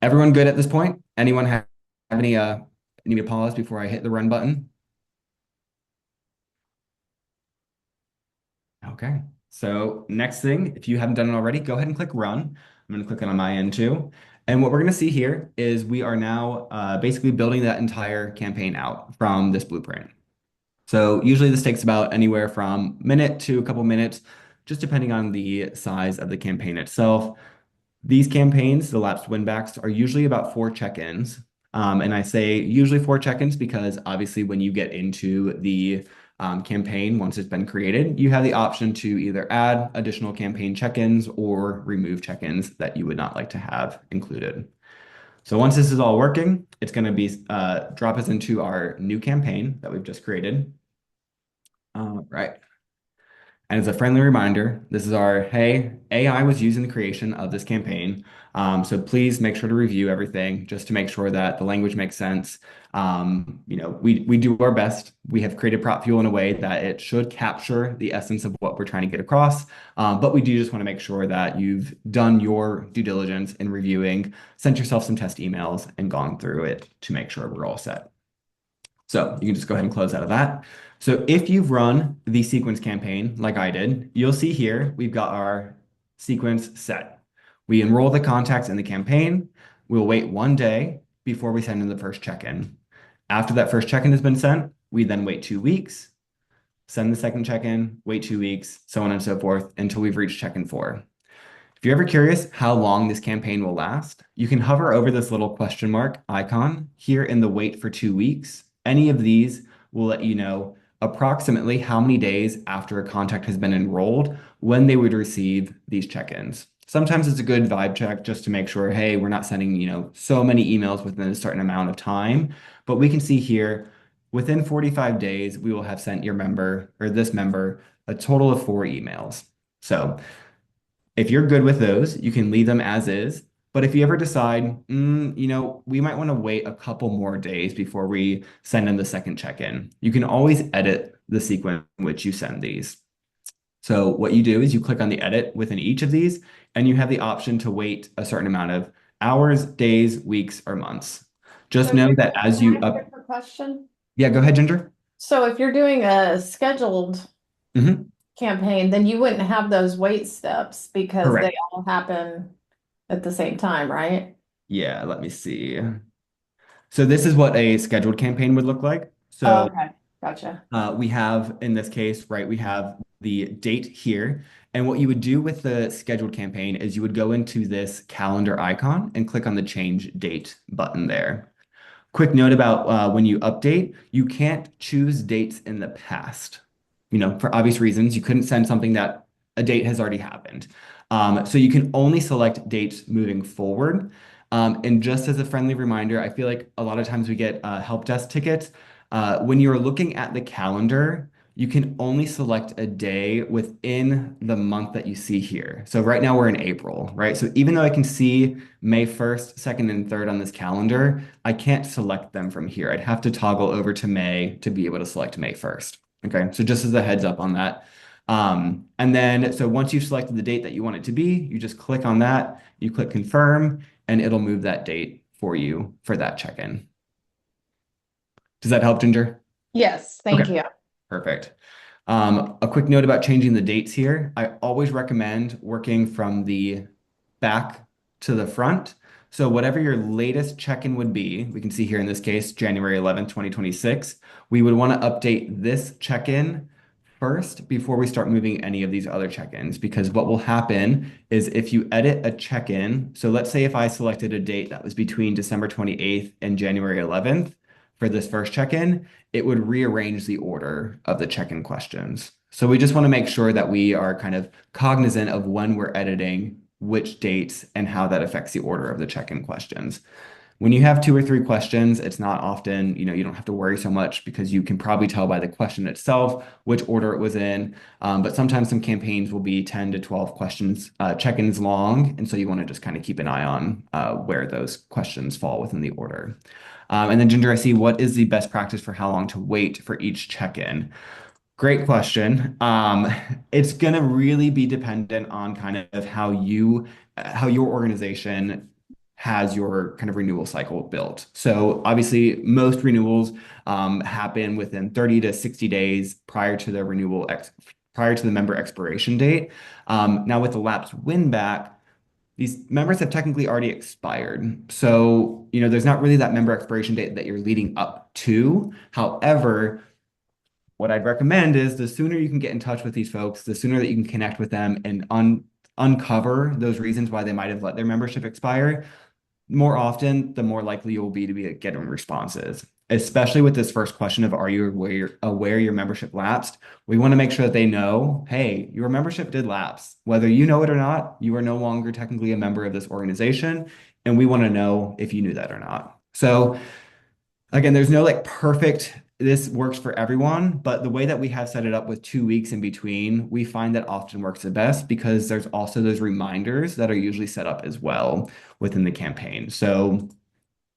Everyone good at this point? Anyone have any need me to pause before I hit the run button? Okay. So next thing, if you haven't done it already, go ahead and click run. I'm going to click it on my end too. And what we're going to see here is we are now basically building that entire campaign out from this blueprint. So usually this takes about anywhere from a minute to a couple minutes, just depending on the size of the campaign itself. These campaigns, the lapsed winbacks, are usually about 4 check-ins. And I say usually 4 check-ins because obviously when you get into the campaign, once it's been created, you have the option to either add additional campaign check-ins or remove check-ins that you would not like to have included. So once this is all working, it's going to be drop us into our new campaign that we've just created. Right. And as a friendly reminder, this is our, hey, AI was used in the creation of this campaign. So please make sure to review everything just to make sure that the language makes sense. We do our best. We have created PropFuel in a way that it should capture the essence of what we're trying to get across. But we do just want to make sure that you've done your due diligence in reviewing, sent yourself some test emails, and gone through it to make sure we're all set. So you can just go ahead and close out of that. So if you've run the sequence campaign like I did, you'll see here we've got our sequence set. We enroll the contacts in the campaign. We'll wait 1 day before we send in the first check-in. After that first check-in has been sent, we then wait 2 weeks, send the second check-in, wait 2 weeks, so on and so forth until we've reached check-in 4. If you're ever curious how long this campaign will last, you can hover over this little question mark icon here in the wait for 2 weeks. Any of these will let you know approximately how many days after a contact has been enrolled when they would receive these check-ins. Sometimes it's a good vibe check just to make sure, hey, we're not sending, so many emails within a certain amount of time. But we can see here, within 45 days, we will have sent your member or this member a total of 4 emails. So if you're good with those, you can leave them as is. But if you ever decide, we might want to wait a couple more days before we send in the second check-in, you can always edit the sequence in which you send these. So what you do is you click on the edit within each of these, and you have the option to wait a certain amount of hours, days, weeks, or months. Just know that as you up. Question. Yeah, go ahead, Ginger. So if you're doing a scheduled campaign, then you wouldn't have those wait steps because Correct. they all happen at the same time, right? Yeah, let me see. So this is what a scheduled campaign would look like. So Okay, gotcha. we have, in this case, right, we have the date here. And what you would do with the scheduled campaign is you would go into this calendar icon and click on the change date button there. Quick note about when you update, you can't choose dates in the past. For obvious reasons, you couldn't send something that a date has already happened. So you can only select dates moving forward. And just as a friendly reminder, I feel like a lot of times we get help desk tickets. When you're looking at the calendar, you can only select a day within the month that you see here. So right now we're in April, right? So even though I can see May 1st, 2nd, and 3rd on this calendar, I can't select them from here. I'd have to toggle over to May to be able to select May 1st. Okay, so just as a heads up on that. And then, so once you've selected the date that you want it to be, you just click on that, you click confirm, and it'll move that date for you for that check-in. Does that help, Ginger? Yes, thank you. Perfect. A quick note about changing the dates here. I always recommend working from the back to the front. So whatever your latest check-in would be, we can see here in this case, January 11th, 2026, we would want to update this check-in first before we start moving any of these other check-ins, because what will happen is if you edit a check-in, so let's say if I selected a date that was between December 28th and January 11th for this first check-in, it would rearrange the order of the check-in questions. So we just want to make sure that we are kind of cognizant of when we're editing which dates and how that affects the order of the check-in questions. When you have 2 or 3 questions, it's not often, you don't have to worry so much because you can probably tell by the question itself which order it was in. But sometimes some campaigns will be 10 to 12 questions, check-ins long. And so you want to just kind of keep an eye on where those questions fall within the order. And then Ginger, I see, what is the best practice for how long to wait for each check-in? Great question. It's going to really be dependent on kind of how your organization has your kind of renewal cycle built. So obviously, most renewals happen within 30 to 60 days prior to the member expiration date. Now, with the lapsed win back, these members have technically already expired. So, there's not really that member expiration date that you're leading up to. However, what I'd recommend is the sooner you can get in touch with these folks, the sooner that you can connect with them and uncover those reasons why they might have let their membership expire, more often, the more likely you will be to be getting responses. Especially with this first question of, are you aware your membership lapsed? We want to make sure that they know, hey, your membership did lapse. Whether you know it or not, you are no longer technically a member of this organization, and we want to know if you knew that or not. So again, there's no perfect, this works for everyone, but the way that we have set it up with 2 weeks in between, we find that often works the best because there's also those reminders that are usually set up as well within the campaign. So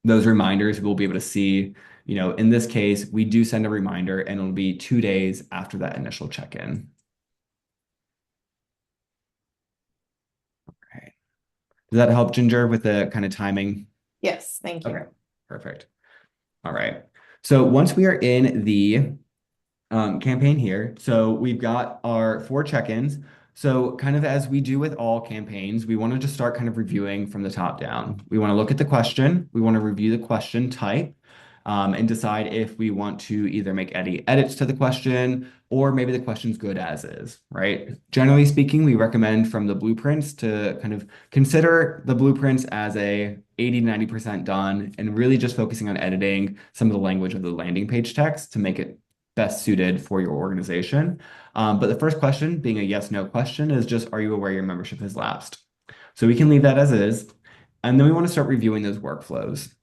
those reminders we'll be able to see, in this case, we do send a reminder and it'll be 2 days after that initial check-in. Okay. Does that help, Ginger, with the kind of timing? Yes, thank you. Okay, perfect. All right. So once we are in the campaign here, so we've got our 4 check-ins. So kind of as we do with all campaigns, we want to just start kind of reviewing from the top down. We want to look at the question. We want to review the question type and decide if we want to either make any edits to the question or maybe the question's good as is, right? Generally speaking, we recommend from the blueprints to kind of consider the blueprints as a 80-90% done and really just focusing on editing some of the language of the landing page text to make it best suited for your organization. But the first question, being a yes/no question, is just, are you aware your membership has lapsed? So we can leave that as is. And then we want to start reviewing those workflows.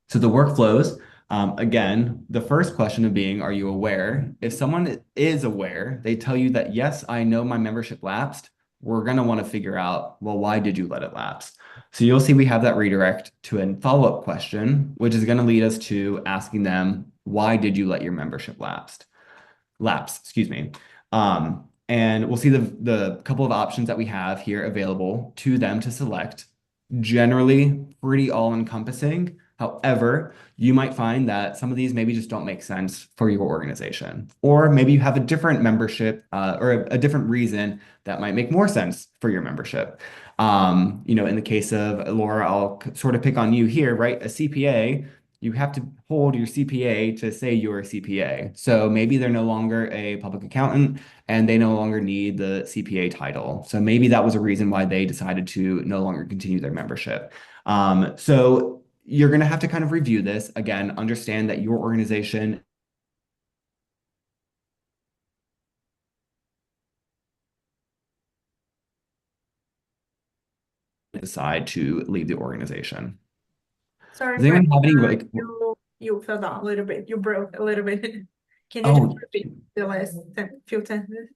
So the workflows, again, the first question of being, are you aware? If someone is aware, they tell you that, yes, I know my membership lapsed, we're going to want to figure out, well, why did you let it lapse? So you'll see we have that redirect to a follow-up question, which is going to lead us to asking them, why did you let your membership lapse? Excuse me. And we'll see the couple of options that we have here available to them to select. Generally, pretty all-encompassing. However, you might find that some of these maybe just don't make sense for your organization. Or maybe you have a different membership or a different reason that might make more sense for your membership. In the case of Laura, I'll sort of pick on you here, right? A CPA, you have to hold your CPA to say you're a CPA. So maybe they're no longer a public accountant and they no longer need the CPA title. So maybe that was a reason why they decided to no longer continue their membership. So you're going to have to kind of review this. Again, understand that your organization decide to leave the organization. Sorry, Does anyone have any you fell down a little bit. You broke a little bit. Can you Oh, just repeat the last few sentences?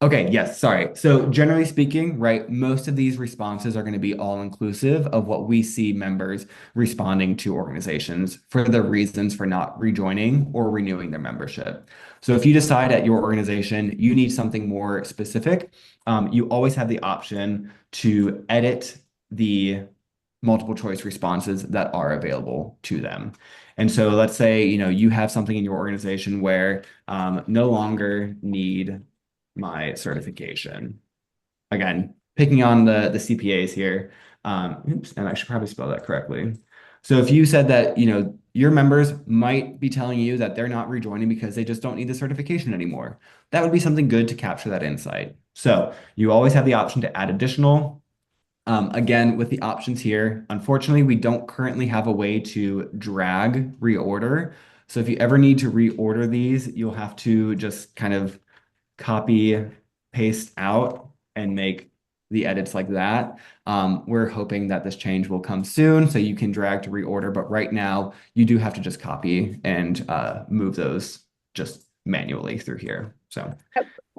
okay, yes, sorry. So generally speaking, right, most of these responses are going to be all inclusive of what we see members responding to organizations for the reasons for not rejoining or renewing their membership. So if you decide at your organization you need something more specific, you always have the option to edit the multiple choice responses that are available to them. And so let's say, you have something in your organization where no longer need my certification. Again, picking on the CPAs here. Oops, and I should probably spell that correctly. So if you said that, your members might be telling you that they're not rejoining because they just don't need the certification anymore, that would be something good to capture that insight. So you always have the option to add additional. Again, with the options here, unfortunately, we don't currently have a way to drag reorder. So if you ever need to reorder these, you'll have to just kind of copy, paste out, and make the edits like that. We're hoping that this change will come soon so you can drag to reorder, but right now you do have to just copy and move those just manually through here. So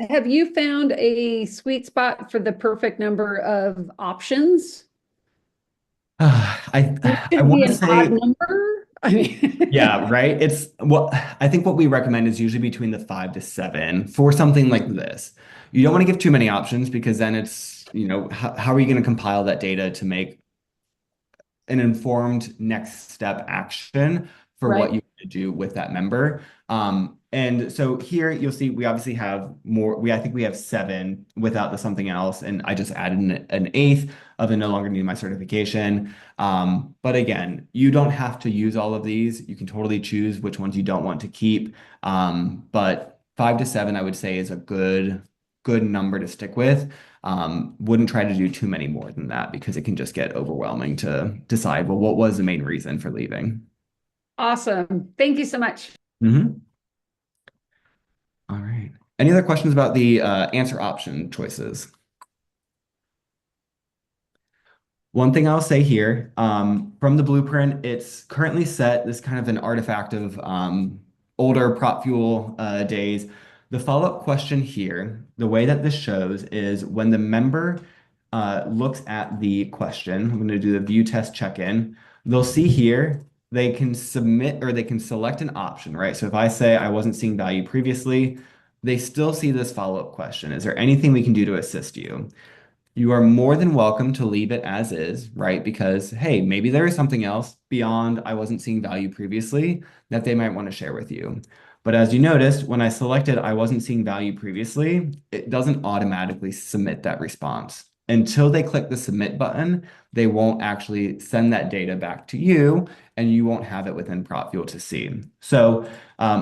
Have you found a sweet spot for the perfect number of options? I It I should be want to an odd say, number. I mean, yeah, right. I think what we recommend is usually between the 5 to 7 for something like this. You don't want to give too many options because then it's, how are you going to compile that data to make an informed next step action for what right. you want to do with that member. And so here you'll see we obviously have more. I think we have 7 without the something else, and I just added an 8th of the no longer need my certification. But again, you don't have to use all of these. You can totally choose which ones you don't want to keep. But 5 to 7, I would say, is a good number to stick with. Wouldn't try to do too many more than that because it can just get overwhelming to decide, well, what was the main reason for leaving? Awesome. Thank you so much. Mhm. All right. Any other questions about the answer option choices? One thing I'll say here, from the blueprint, it's currently set, this kind of an artifact of older PropFuel days. The follow-up question here, the way that this shows is when the member looks at the question, I'm going to do the view test check-in, they'll see here, they can submit or they can select an option, right? So if I say I wasn't seeing value previously, they still see this follow-up question. Is there anything we can do to assist you? You are more than welcome to leave it as is, right? Because, hey, maybe there is something else beyond I wasn't seeing value previously that they might want to share with you. But as you noticed, when I selected I wasn't seeing value previously, it doesn't automatically submit that response. Until they click the submit button, they won't actually send that data back to you and you won't have it within PropFuel to see. So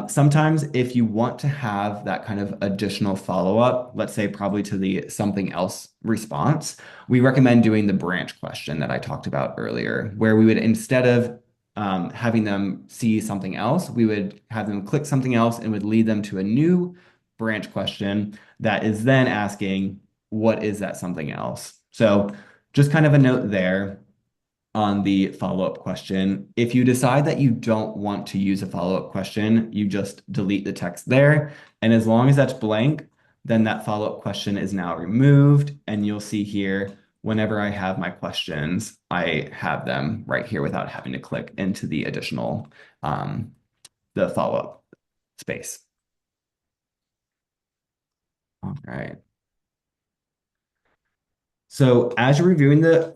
sometimes if you want to have that kind of additional follow-up, let's say probably to the something else response, we recommend doing the branch question that I talked about earlier, where we would, instead of having them see something else, we would have them click something else and would lead them to a new branch question that is then asking, what is that something else? So just kind of a note there on the follow-up question. If you decide that you don't want to use a follow-up question, you just delete the text there. And as long as that's blank, then that follow-up question is now removed. And you'll see here, whenever I have my questions, I have them right here without having to click into the additional, the follow-up space. All right. So as you're reviewing the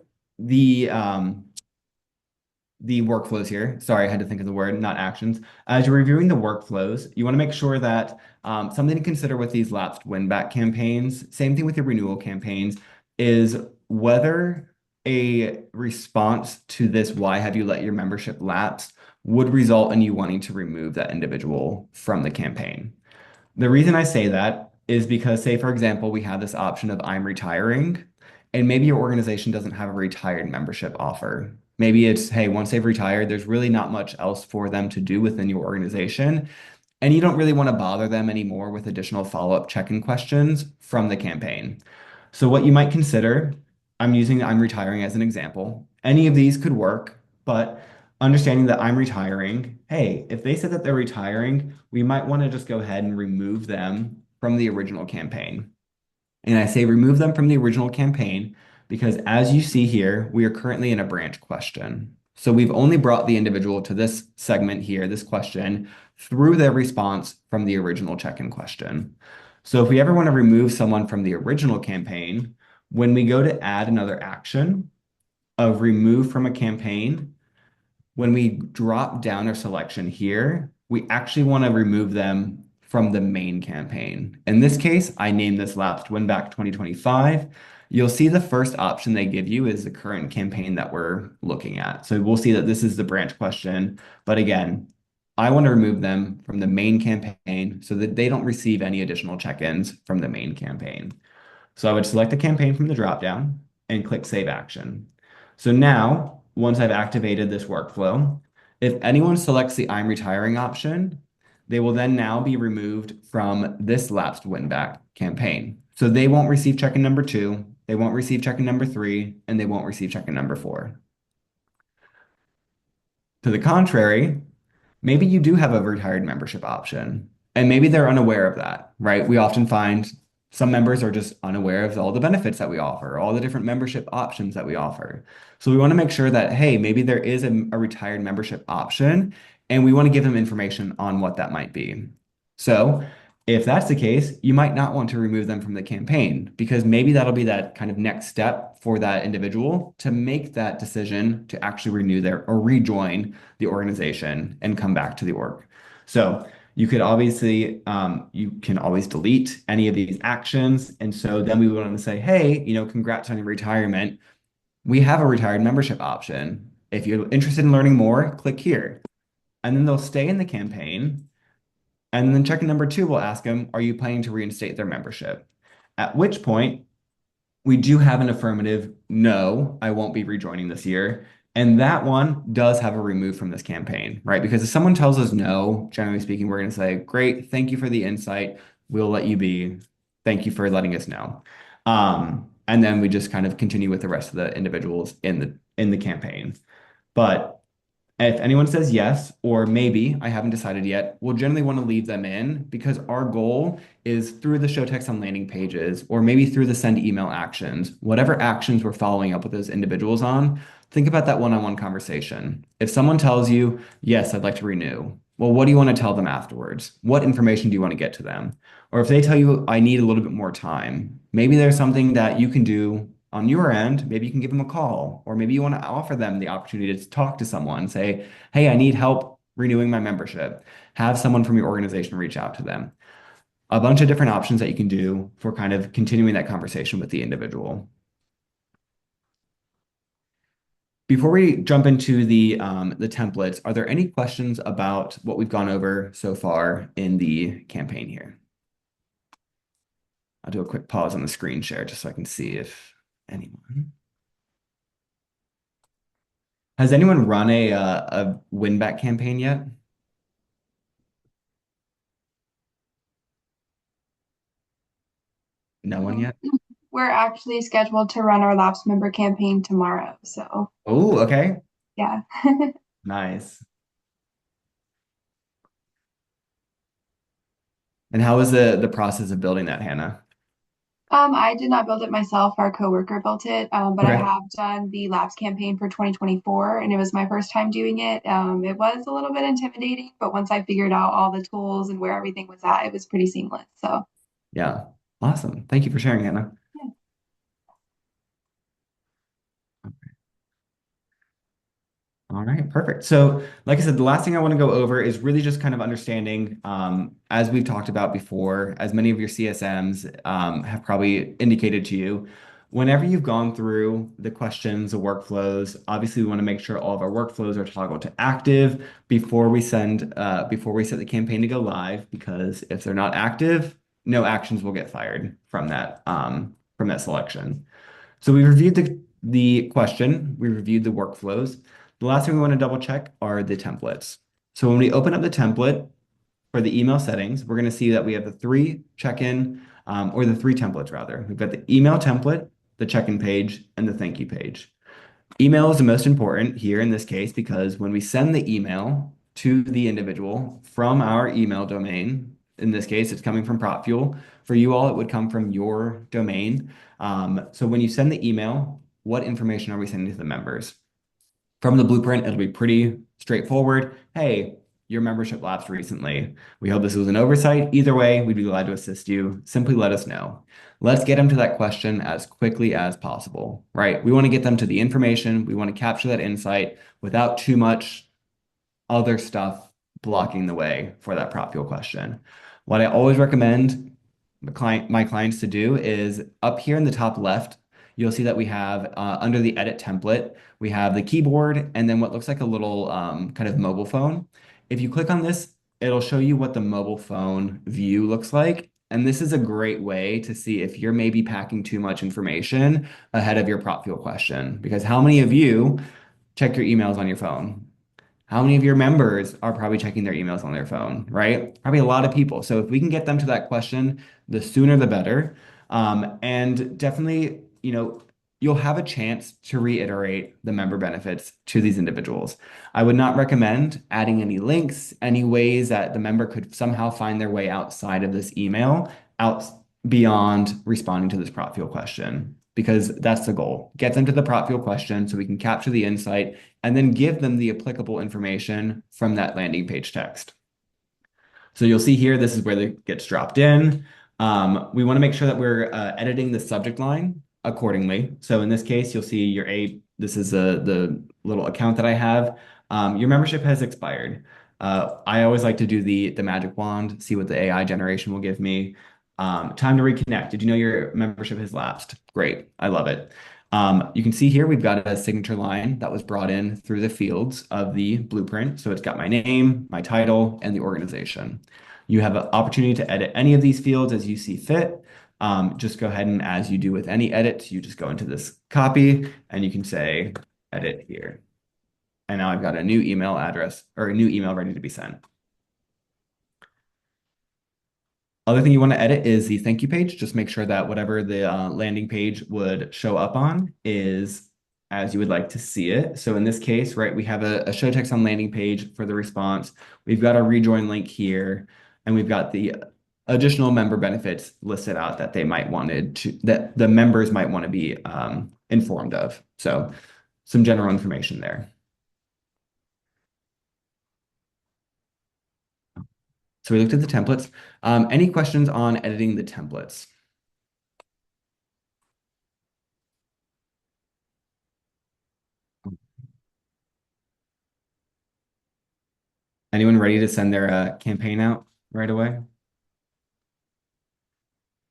workflows here. Sorry, I had to think of the word, not actions. As you're reviewing the workflows, you want to make sure that something to consider with these lapsed win-back campaigns, same thing with your renewal campaigns, is whether a response to this, why have you let your membership lapse, would result in you wanting to remove that individual from the campaign. The reason I say that is because, say, for example, we have this option of I'm retiring, and maybe your organization doesn't have a retired membership offer. Maybe it's, hey, once they've retired, there's really not much else for them to do within your organization. And you don't really want to bother them anymore with additional follow-up check-in questions from the campaign. So what you might consider, I'm using I'm retiring as an example. Any of these could work, but understanding that I'm retiring, hey, if they said that they're retiring, we might want to just go ahead and remove them from the original campaign. And I say remove them from the original campaign because as you see here, we are currently in a branch question. So we've only brought the individual to this segment here, this question, through their response from the original check-in question. So if we ever want to remove someone from the original campaign, when we go to add another action of remove from a campaign, when we drop down our selection here, we actually want to remove them from the main campaign. In this case, I named this lapsed win back 2025. You'll see the first option they give you is the current campaign that we're looking at. So we'll see that this is the branch question. But again, I want to remove them from the main campaign so that they don't receive any additional check-ins from the main campaign. So I would select the campaign from the dropdown and click Save Action. So now, once I've activated this workflow, if anyone selects the I'm retiring option, they will then now be removed from this lapsed win back campaign. So they won't receive check-in number 2, they won't receive check-in number 3, and they won't receive check-in number 4. To the contrary, maybe you do have a retired membership option, and maybe they're unaware of that, right? We often find some members are just unaware of all the benefits that we offer, all the different membership options that we offer. So we want to make sure that, hey, maybe there is a retired membership option, and we want to give them information on what that might be. So if that's the case, you might not want to remove them from the campaign because maybe that'll be that kind of next step for that individual to make that decision to actually renew their or rejoin the organization and come back to the org. So you could obviously, you can always delete any of these actions. And so then we would want to say, hey, congrats on your retirement. We have a retired membership option. If you're interested in learning more, click here. And then they'll stay in the campaign. And then check-in number 2 will ask them, are you planning to reinstate their membership? At which point, we do have an affirmative, no, I won't be rejoining this year. And that one does have a remove from this campaign, right? Because if someone tells us no, generally speaking, we're going to say, great, thank you for the insight. We'll let you be. Thank you for letting us know. And then we just kind of continue with the rest of the individuals in the campaign. But if anyone says yes, or maybe I haven't decided yet, we'll generally want to leave them in because our goal is through the show text on landing pages, or maybe through the send email actions, whatever actions we're following up with those individuals on, think about that one-on-one conversation. If someone tells you, yes, I'd like to renew, well, what do you want to tell them afterwards? What information do you want to get to them? Or if they tell you, I need a little bit more time, maybe there's something that you can do on your end. Maybe you can give them a call, or maybe you want to offer them the opportunity to talk to someone, say, hey, I need help renewing my membership. Have someone from your organization reach out to them. A bunch of different options that you can do for kind of continuing that conversation with the individual. Before we jump into the templates, are there any questions about what we've gone over so far in the campaign here? I'll do a quick pause on the screen share just so I can see if anyone. Has anyone run a win back campaign yet? No one yet? We're actually scheduled to run our Lapse member campaign tomorrow, so Oh, okay. yeah. Nice. And how was the process of building that, Hannah? I did not build it myself. Our coworker built it, but I Okay. have done the Lapse campaign for 2024, and it was my first time doing it. It was a little bit intimidating, but once I figured out all the tools and where everything was at, it was pretty seamless. So Yeah. Awesome. Thank you for sharing, Hannah. yeah. All right, perfect. So, like I said, the last thing I want to go over is really just kind of understanding, as we've talked about before, as many of your CSMs have probably indicated to you, whenever you've gone through the questions, the workflows, obviously we want to make sure all of our workflows are toggled to active before we set the campaign to go live, because if they're not active, no actions will get fired from that selection. So we reviewed the question, we reviewed the workflows. The last thing we want to double check are the templates. So when we open up the template for the email settings, we're going to see that we have the 3 check-in, or the 3 templates rather. We've got the email template, the check-in page, and the thank you page. Email is the most important here in this case because when we send the email to the individual from our email domain, in this case, it's coming from PropFuel. For you all, it would come from your domain. So when you send the email, what information are we sending to the members? From the blueprint, it'll be pretty straightforward. Hey, your membership lapsed recently. We hope this was an oversight. Either way, we'd be glad to assist you. Simply let us know. Let's get them to that question as quickly as possible, right? We want to get them to the information. We want to capture that insight without too much other stuff blocking the way for that PropFuel question. What I always recommend my clients to do is up here in the top left, you'll see that we have under the edit template, we have the keyboard and then what looks like a little kind of mobile phone. If you click on this, it'll show you what the mobile phone view looks like. And this is a great way to see if you're maybe packing too much information ahead of your prop fuel question. Because how many of you check your emails on your phone? How many of your members are probably checking their emails on their phone, right? Probably a lot of people. So if we can get them to that question, the sooner the better. And definitely, you'll have a chance to reiterate the member benefits to these individuals. I would not recommend adding any links, any ways that the member could somehow find their way outside of this email, out beyond responding to this prop fuel question, because that's the goal. Get them to the prop fuel question so we can capture the insight and then give them the applicable information from that landing page text. So you'll see here, this is where it gets dropped in. We want to make sure that we're editing the subject line accordingly. So in this case, you'll see this is the little account that I have. Your membership has expired. I always like to do the magic wand, see what the AI generation will give me. Time to reconnect. Did you know your membership has lapsed? Great. I love it. You can see here we've got a signature line that was brought in through the fields of the blueprint. So it's got my name, my title, and the organization. You have an opportunity to edit any of these fields as you see fit. Just go ahead and as you do with any edit, you just go into this copy and you can say edit here. And now I've got a new email address or a new email ready to be sent. Other thing you want to edit is the thank you page. Just make sure that whatever the landing page would show up on is as you would like to see it. So in this case, right, we have a show text on landing page for the response. We've got a rejoin link here, and we've got the additional member benefits listed out that that the members might want to be informed of. So some general information there. So we looked at the templates. Any questions on editing the templates? Anyone ready to send their campaign out right away?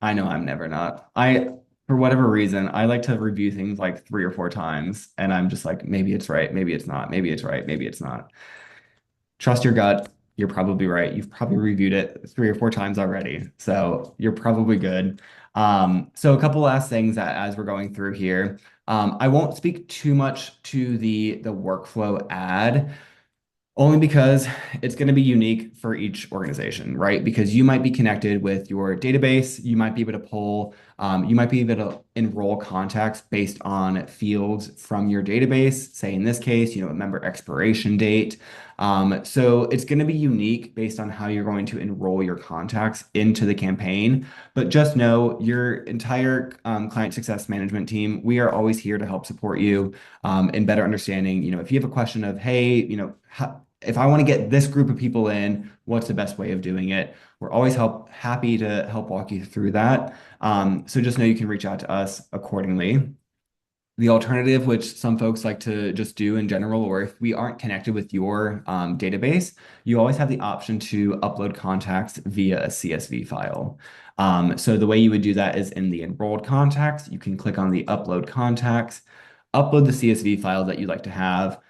I know I'm never not. For whatever reason, I like to review things like 3 or 4 times, and I'm just like, maybe it's right, maybe it's not, maybe it's right, maybe it's not. Trust your gut. You're probably right. You've probably reviewed it 3 or 4 times already, so you're probably good. So a couple last things that as we're going through here, I won't speak too much to the workflow ad. Only because it's going to be unique for each organization, right? Because you might be connected with your database, you might be able to pull, you might be able to enroll contacts based on fields from your database, say in this case, a member expiration date. So it's going to be unique based on how you're going to enroll your contacts into the campaign. But just know your entire client success management team, we are always here to help support you in better understanding, if you have a question of, hey, if I want to get this group of people in, what's the best way of doing it? We're always happy to help walk you through that. So just know you can reach out to us accordingly. The alternative, which some folks like to just do in general, or if we aren't connected with your database, you always have the option to upload contacts via a CSV file. So the way you would do that is in the enrolled contacts, you can click on the upload contacts, upload the CSV file that you'd like to have.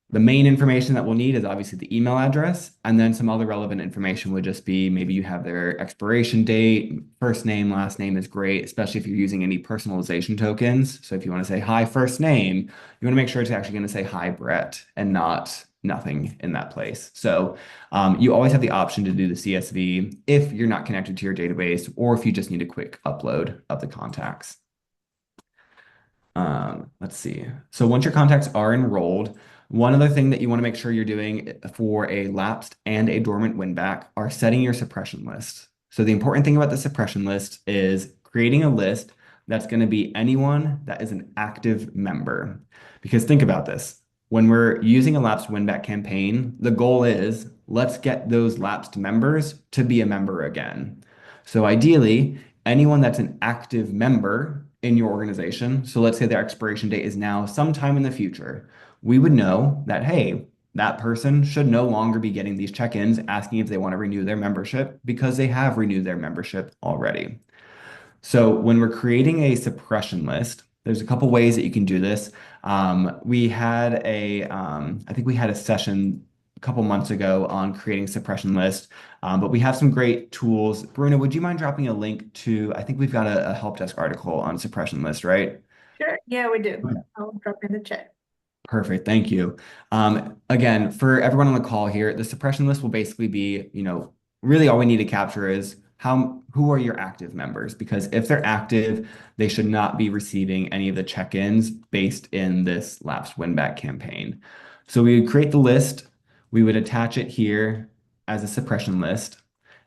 The main information that we'll need is obviously the email address, and then some other relevant information would just be maybe you have their expiration date, first name, last name is great, especially if you're using any personalization tokens. So if you want to say hi first name, you want to make sure it's actually going to say hi Brett and not nothing in that place. So you always have the option to do the CSV if you're not connected to your database or if you just need a quick upload of the contacts. Let's see. So once your contacts are enrolled, one other thing that you want to make sure you're doing for a lapsed and a dormant win back are setting your suppression list. So the important thing about the suppression list is creating a list that's going to be anyone that is an active member. Because think about this. When we're using a lapsed win back campaign, the goal is let's get those lapsed members to be a member again. So ideally, anyone that's an active member in your organization, so let's say their expiration date is now sometime in the future, we would know that, hey, that person should no longer be getting these check-ins asking if they want to renew their membership because they have renewed their membership already. So when we're creating a suppression list, there's a couple ways that you can do this. I think we had a session a couple months ago on creating suppression list, but we have some great tools. Bruna, would you mind dropping a link to, I think we've got a help desk article on suppression list, right? Sure. Yeah, we do. I'll drop in the chat. Perfect. Thank you. Again, for everyone on the call here, the suppression list will basically be, really all we need to capture is who are your active members? Because if they're active, they should not be receiving any of the check-ins based in this lapsed win-back campaign. So we would create the list, we would attach it here as a suppression list,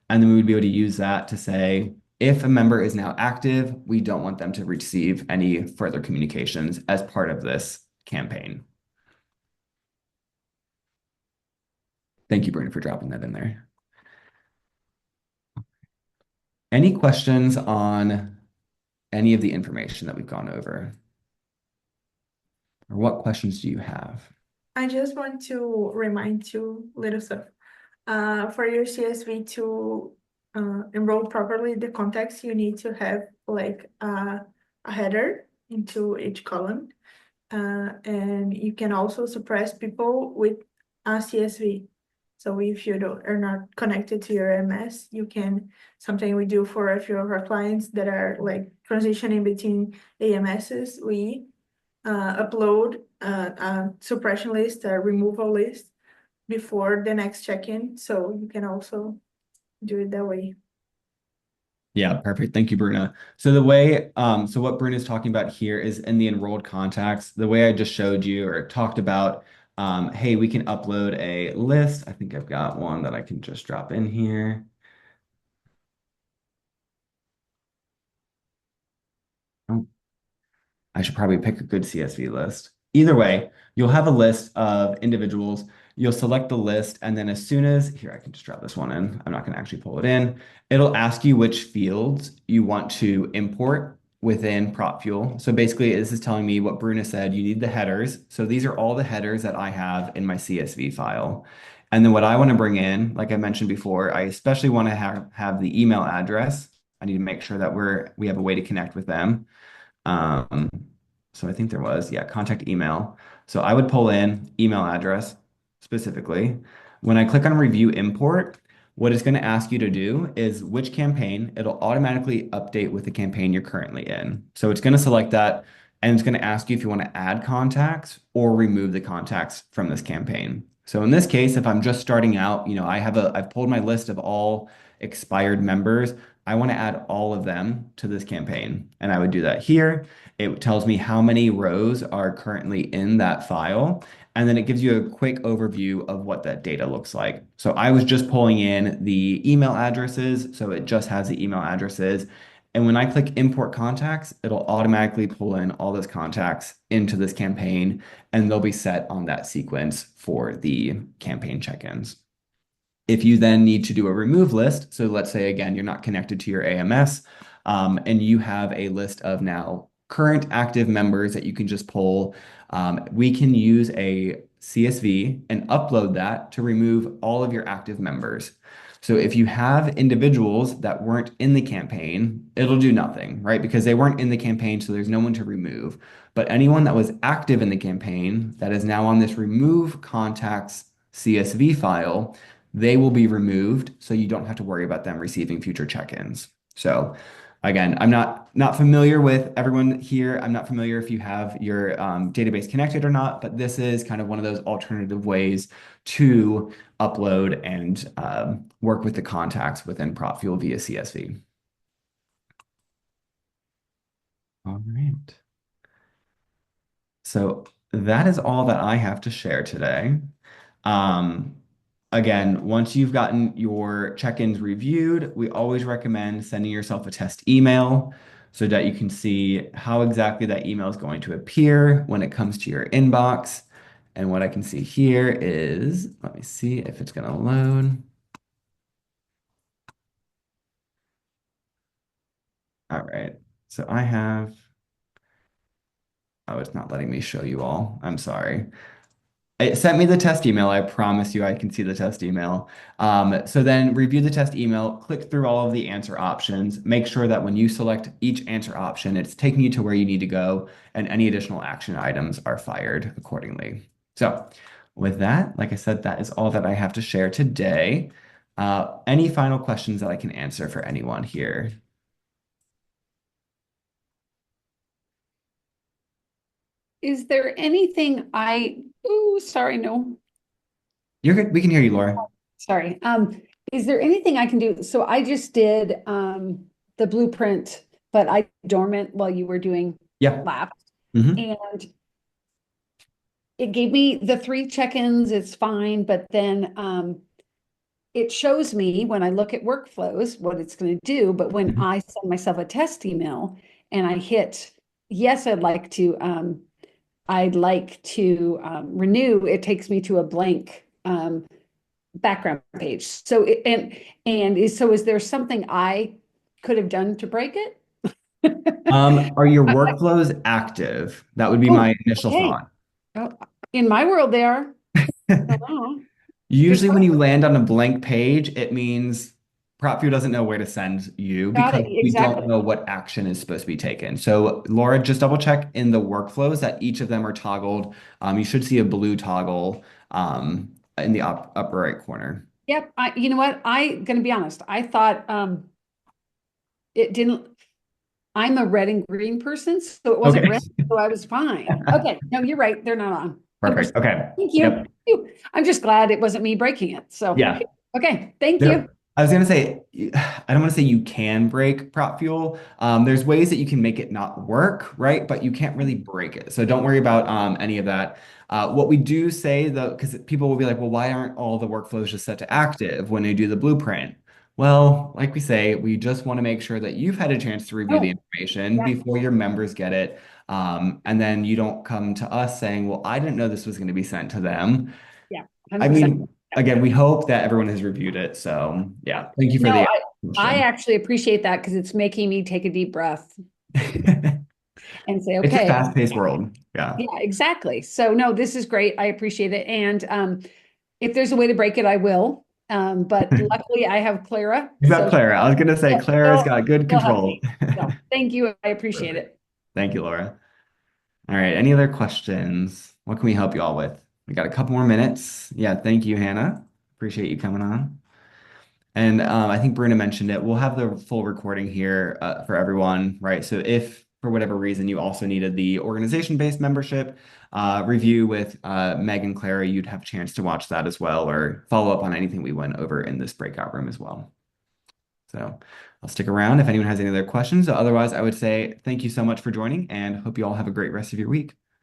and then we would be able to use that to say, if a member is now active, we don't want them to receive any further communications as part of this campaign. Thank you, Bruna, for dropping that in there. Any questions on any of the information that we've gone over? Or what questions do you have? I just want to remind you little stuff. For your CSV to enroll properly the context, you need to have like a header into each column. And you can also suppress people with a CSV. So if you are not connected to your MS, you can, something we do for a few of our clients that are like transitioning between AMSs, we upload a suppression list, a removal list before the next check-in. So you can also do it that way. Yeah, perfect. Thank you, Bruna. So the way, so what Bruna is talking about here is in the enrolled contacts, the way I just showed you or talked about, hey, we can upload a list. I think I've got one that I can just drop in here. Oh, I should probably pick a good CSV list. Either way, you'll have a list of individuals. You'll select the list, and then as soon as, here, I can just drop this one in. I'm not going to actually pull it in. It'll ask you which fields you want to import within PropFuel. So basically, this is telling me what Bruna said. You need the headers. So these are all the headers that I have in my CSV file. And then what I want to bring in, like I mentioned before, I especially want to have the email address. I need to make sure that we have a way to connect with them. So I think there was, yeah, contact email. So I would pull in email address specifically. When I click on review import, what it's going to ask you to do is which campaign. It'll automatically update with the campaign you're currently in. So it's going to select that, and it's going to ask you if you want to add contacts or remove the contacts from this campaign. So in this case, if I'm just starting out, I've pulled my list of all expired members. I want to add all of them to this campaign, and I would do that here. It tells me how many rows are currently in that file, and then it gives you a quick overview of what that data looks like. So I was just pulling in the email addresses, so it just has the email addresses. And when I click import contacts, it'll automatically pull in all those contacts into this campaign, and they'll be set on that sequence for the campaign check-ins. If you then need to do a remove list, so let's say, again, you're not connected to your AMS, and you have a list of now current active members that you can just pull, we can use a CSV and upload that to remove all of your active members. So if you have individuals that weren't in the campaign, it'll do nothing, right? Because they weren't in the campaign, so there's no one to remove. But anyone that was active in the campaign that is now on this remove contacts CSV file, they will be removed, so you don't have to worry about them receiving future check-ins. So again, I'm not familiar with everyone here. I'm not familiar if you have your database connected or not, but this is kind of one of those alternative ways to upload and work with the contacts within PropFuel via CSV. All right. So that is all that I have to share today. Again, once you've gotten your check-ins reviewed, we always recommend sending yourself a test email so that you can see how exactly that email is going to appear when it comes to your inbox. And what I can see here is, let me see if it's going to load. All right. So I have, oh, it's not letting me show you all. I'm sorry. It sent me the test email. I promise you I can see the test email. So then review the test email, click through all of the answer options, make sure that when you select each answer option, it's taking you to where you need to go, and any additional action items are fired accordingly. So with that, like I said, that is all that I have to share today. Any final questions that I can answer for anyone here? Is there anything sorry, no, You're good. We can hear you, Laura. sorry. Is there anything I can do? So I just did the blueprint, but I dormant while you were doing Yeah. laps. Mhm. And it gave me the 3 check-ins, it's fine, but then it shows me when I look at workflows what it's going to do. But when Mhm. I send myself a test email and I hit yes, I'd like to renew, it takes me to a blank background page. So is there something I could have done to break it? Are your workflows active? That would be Oh, my initial okay. thought. Oh, in my world, they are. Oh, good Usually when you question. land on a blank page, it means PropFuel doesn't know where to send you Got because it. we don't Exactly. know what action is supposed to be taken. So Laura, just double check in the workflows that each of them are toggled. You should see a blue toggle in the upper right corner. Yep. You know what? Gonna be honest. I thought it didn't. I'm a red and green person, so it wasn't Okay. red, so I was fine. Okay. No, you're right. They're not on. 100%. Perfect. Okay. Thank you. Yep. Thank you. I'm just glad it wasn't me breaking it. So, Yeah. okay. Thank you. There, I was gonna say, I don't want to say you can break PropFuel. There's ways that you can make it not work, right? But you can't really break it. So don't worry about any of that. What we do say though, because people will be like, well, why aren't all the workflows just set to active when they do the blueprint? Well, like we say, we just want to make sure that you've had a chance to review the Oh, information yeah. before your members get it. And then you don't come to us saying, well, I didn't know this was going to be sent to them. Yeah. I 100%. mean, again, we hope that everyone has reviewed it. So yeah, thank you for No, the I question. actually appreciate that because it's making me take a deep breath and say, It's a okay. fast-paced world. Yeah. Yeah, exactly. So no, this is great. I appreciate it. And if there's a way to break it, I will. But luckily I have Clara. You got So Clara. I was gonna say Clara's got good she'll help control. me. So thank you. I appreciate Perfect. it. Thank you, Laura. All right. Any other questions? What can we help you all with? We got a couple more minutes. Yeah. Thank you, Hannah. Appreciate you coming on. And I think Bruna mentioned it. We'll have the full recording here for everyone, right? So if for whatever reason you also needed the organization-based membership review with Meg and Clara, you'd have a chance to watch that as well or follow up on anything we went over in this breakout room as well. So I'll stick around if anyone has any other questions. Otherwise, I would say thank you so much for joining and hope you all have a great rest of your week.